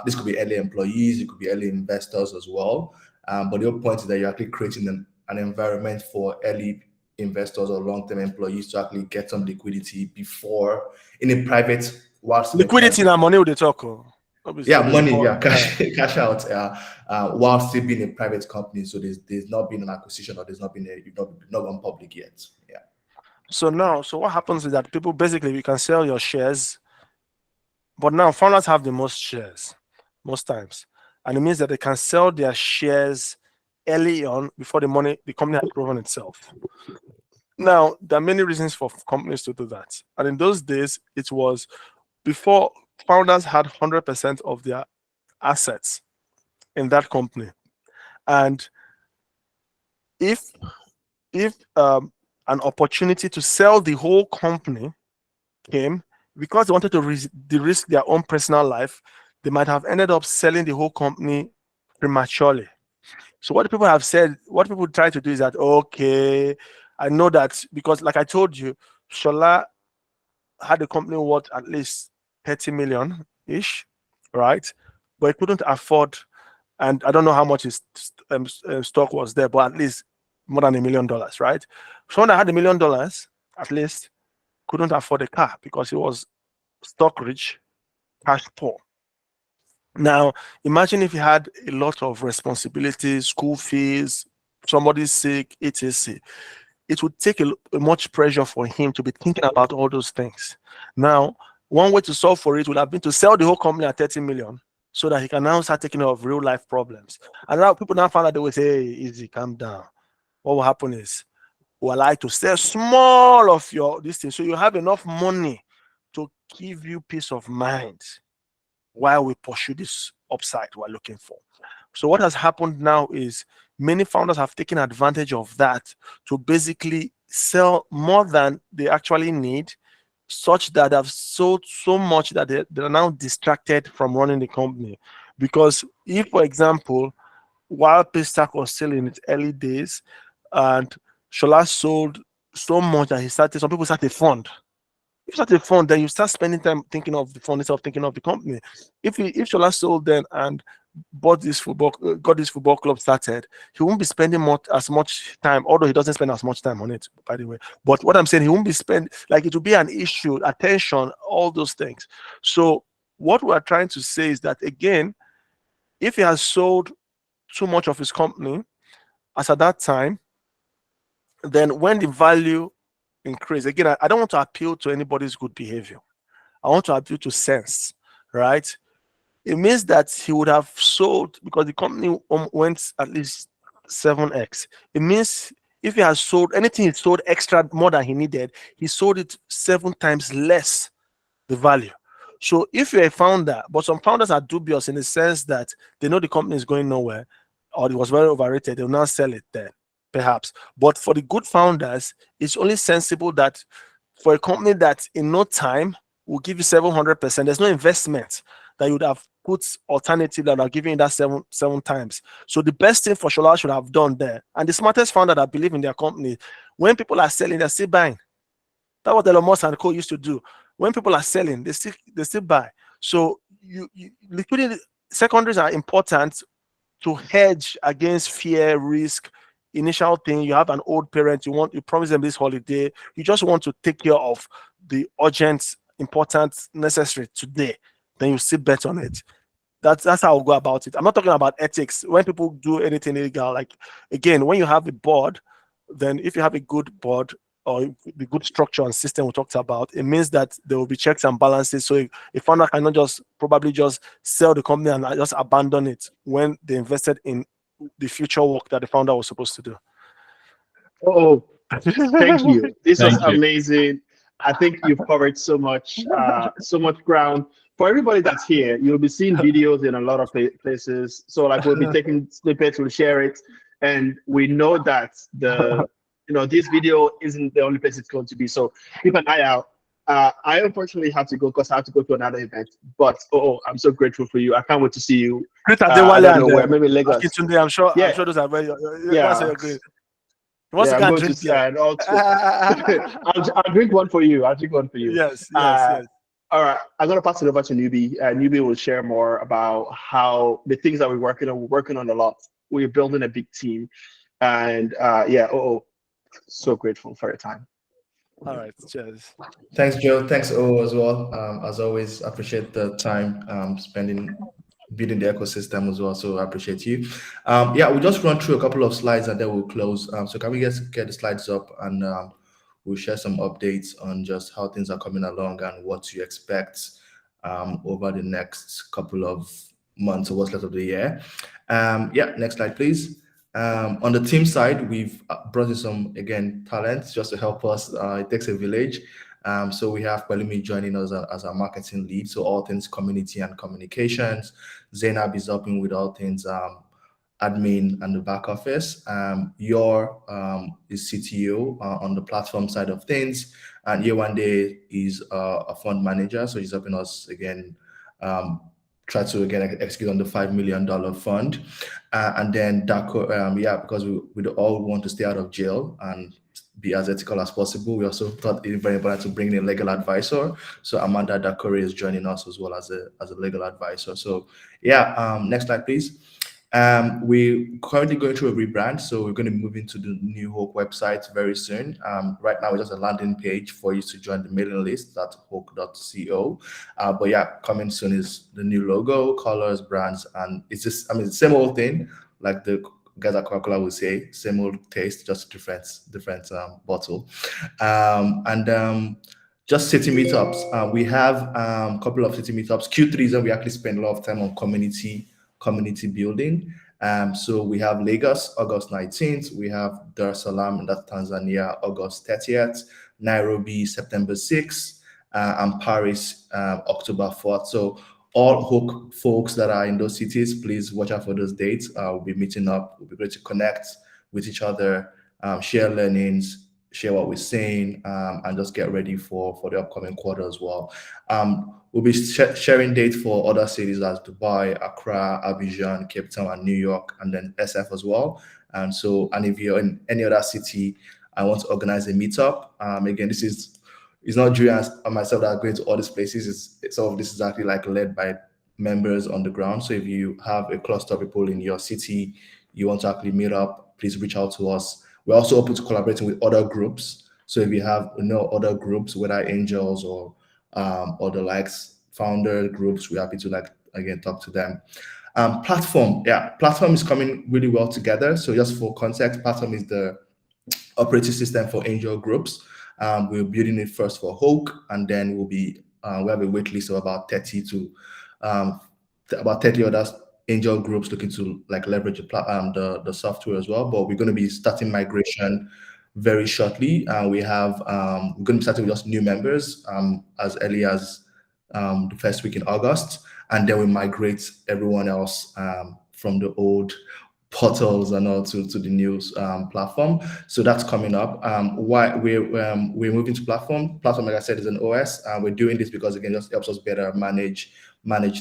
This could be early employees, it could be early investors as well. But the whole point is that you're actually creating an environment for early investors or long-term employees to actually get some liquidity before in a private. Liquidity and money with the talk. Yeah, money, yeah, cash out, while still being a private company. So there's not been an acquisition, or you've not gone public yet. Yeah. So what happens is that people basically, you can sell your shares, but now founders have the most shares most times, and it means that they can sell their shares early on before the company has proven itself. Now there are many reasons for companies to do that, and in those days it was before founders had 100% of their assets in that company, and if an opportunity to sell the whole company came, because they wanted to de-risk their own personal life, they might have ended up selling the whole company prematurely. So what people have said, what people try to do is that, okay, I know that because like I told you, Shola had a company worth at least 30 million-ish, right? But it couldn't afford, and I don't know how much his stock was there, but at least more than $1 million, right? Someone that had $1 million, at least, couldn't afford a car because he was stock rich, cash poor. Now, imagine if he had a lot of responsibilities, school fees, somebody's sick, etc. It would take a much pressure for him to be thinking about all those things. Now, one way to solve for it would have been to sell the whole company at 30 million so that he can now start taking care of real life problems. And now people now find out, they will say, hey, easy, calm down. What will happen is, we'll like to sell small of this thing so you have enough money to give you peace of mind while we pursue this upside we're looking for. So what has happened now is many founders have taken advantage of that to basically sell more than they actually need, such that they've sold so much that they're now distracted from running the company. Because if, for example, while Paystack was still in its early days and Shola sold so much that some people started a fund. If you start a fund, then you start spending time thinking of the fund instead of thinking of the company. If Shola sold then and got this football club started, he won't be spending as much time, although he doesn't spend as much time on it, by the way. But what I'm saying, he won't be like it will be an issue, attention, all those things. So what we're trying to say is that, again, if he has sold too much of his company as at that time, then when the value increase, again, I don't want to appeal to anybody's good behavior. I want to appeal to sense, right? It means that he would have sold, because the company went at least 7x. It means if he has sold anything, he sold extra more than he needed, he sold it 7 times less the value. So if you're a founder, but some founders are dubious in the sense that they know the company is going nowhere or it was very overrated, they'll not sell it then, perhaps. But for the good founders, it's only sensible that for a company that in no time will give you 700%, there's no investment that you would have put alternative that are giving you that seven times. So the best thing for Shola should have done there, and the smartest founder that believe in their company, when people are selling, they're still buying. That's what Elon Musk and Co used to do. When people are selling, they still buy. So liquidity secondaries are important to hedge against fear, risk. Initial thing, you have an old parent, you promise them this holiday, you just want to take care of the urgent, important, necessary today, then you still bet on it. That's how I'll go about it. I'm not talking about ethics. When people do anything illegal, like, again, when you have a board, then if you have a good board or the good structure and system we talked about, it means that there will be checks and balances. So a founder cannot probably just sell the company and just abandon it when they invested in the future work that the founder was supposed to do. Oh, thank you. This was Thank you. amazing. I think you've covered so much ground. For everybody that's here, you'll be seeing videos in a lot of places. So like we'll be taking snippets, we'll share it, and we know that this video isn't the only place it's going to be. So keep an eye out. I unfortunately have to go because I have to go to another event. But I'm so grateful for you. I can't wait to see you. I don't know where, maybe Lagos. I'm sure those are where you're going. I'm going to stand. I'll drink one for you. Yes. All right, I'm going to pass it over to Newbie. Newbie will share more about how the things that we're working on. We're working on a lot. We're building a big team. And so grateful for your time. All right, cheers. Thanks, Joe. Thanks, O, as well. As always, appreciate the time spending building the ecosystem as well. So I appreciate you. We'll just run through a couple of slides and then we'll close. So can we get the slides up, and we'll share some updates on just how things are coming along and what to expect over the next couple of months or what's left of the year. Next slide, please. On the team side, we've brought in some, again, talents just to help us. It takes a village. So we have Pelumi joining us as our marketing lead. So all things community and communications. Zainab is helping with all things admin and the back office. Yor is CTO on the platform side of things. And Yewande is a fund manager. So he's helping us, again, try to again execute on the $5 million fund. And then Dako, because we all want to stay out of jail and be as ethical as possible. We also thought it very important to bring in a legal advisor. So Amanda Dakore is joining us as well as a legal advisor. So next slide, please. We're currently going through a rebrand, so we're going to move into the new HoaQ website very soon. Right now, it's just a landing page for you to join the mailing list at HoaQ.co. Coming soon is the new logo, colors, brands, and it's just, the same old thing, like the guys at Coca-Cola will say, same old taste, just different bottle. Just city meetups. We have a couple of city meetups. Q3 is when we actually spend a lot of time on community building. So we have Lagos, August 19th. We have Dar es Salaam, that's Tanzania, August 30th. Nairobi, September 6th. And Paris, October 4th. So all HoaQ folks that are in those cities, please watch out for those dates. We'll be meeting up. We'll be great to connect with each other, share learnings, share what we're saying, and just get ready for the upcoming quarter as well. We'll be sharing dates for other cities as Dubai, Accra, Abidjan, Cape Town, and New York, and then SF as well. And if you're in any other city, I want to organize a meetup. Again, it's not Julian and myself that are going to all these places. Some of this is actually like led by members on the ground. So if you have a cluster of people in your city, you want to actually meet up, please reach out to us. We're also open to collaborating with other groups. So if you have other groups, whether angels or the likes, founder groups, we're happy to again talk to them. Platform is coming really well together. So just for context, Platform is the operating system for angel groups. We're building it first for HoaQ, and then we have a wait list of about 30 to about 30 other angel groups looking to leverage the software as well. But we're going to be starting migration very shortly. We're going to be starting with just new members as early as the first week in August, and then we migrate everyone else from the old portals and all to the new platform. So that's coming up. Why we're moving to platform, like I said, is an OS. We're doing this because again, it just helps us better manage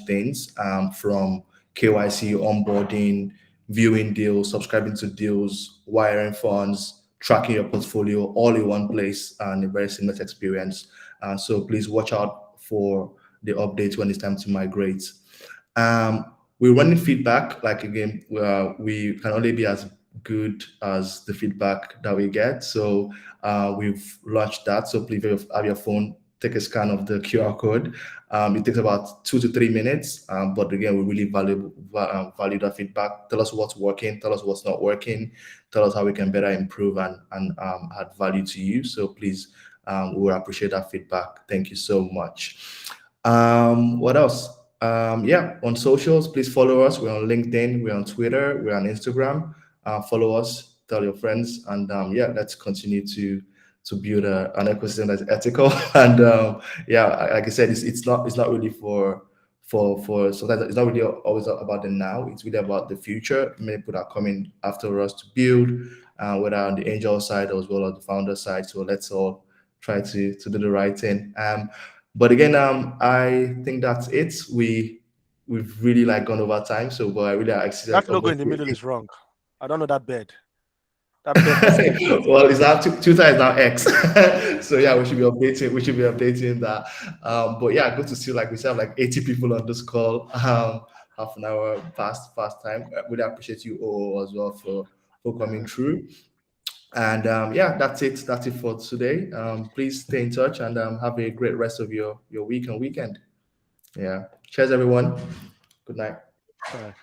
things from KYC, onboarding, viewing deals, subscribing to deals, wiring funds, tracking your portfolio all in one place, and a very seamless experience. So please watch out for the updates when it's time to migrate. We're running feedback. Again, we can only be as good as the feedback that we get. So we've launched that. So please, if you have your phone, take a scan of the QR code. It takes about 2 to 3 minutes. But again, we really value that feedback. Tell us what's working. Tell us what's not working. Tell us how we can better improve and add value to you. So please, we will appreciate that feedback. Thank you so much. What else? On socials, please follow us. We're on LinkedIn, we're on Twitter, we're on Instagram. Follow us, tell your friends, and let's continue to build an ecosystem that's ethical. And like I said, it's not really for sometimes it's not really always about the now. It's really about the future. Many people are coming after us to build, whether on the angel side as well as the founder side. So let's all try to do the right thing. But again, I think that's it. We've really gone over time. So, but I really actually That logo in the middle is wrong. I don't know that bed. That bed. Well, it's now Twitter is now X. So yeah, we should be updating that. But yeah, good to see we still have 80 people on this call. Half an hour fast time. I really appreciate you all as well for coming through. And that's it. That's it for today. Please stay in touch and have a great rest of your week and weekend. Yeah. Cheers, everyone. Good night. Bye.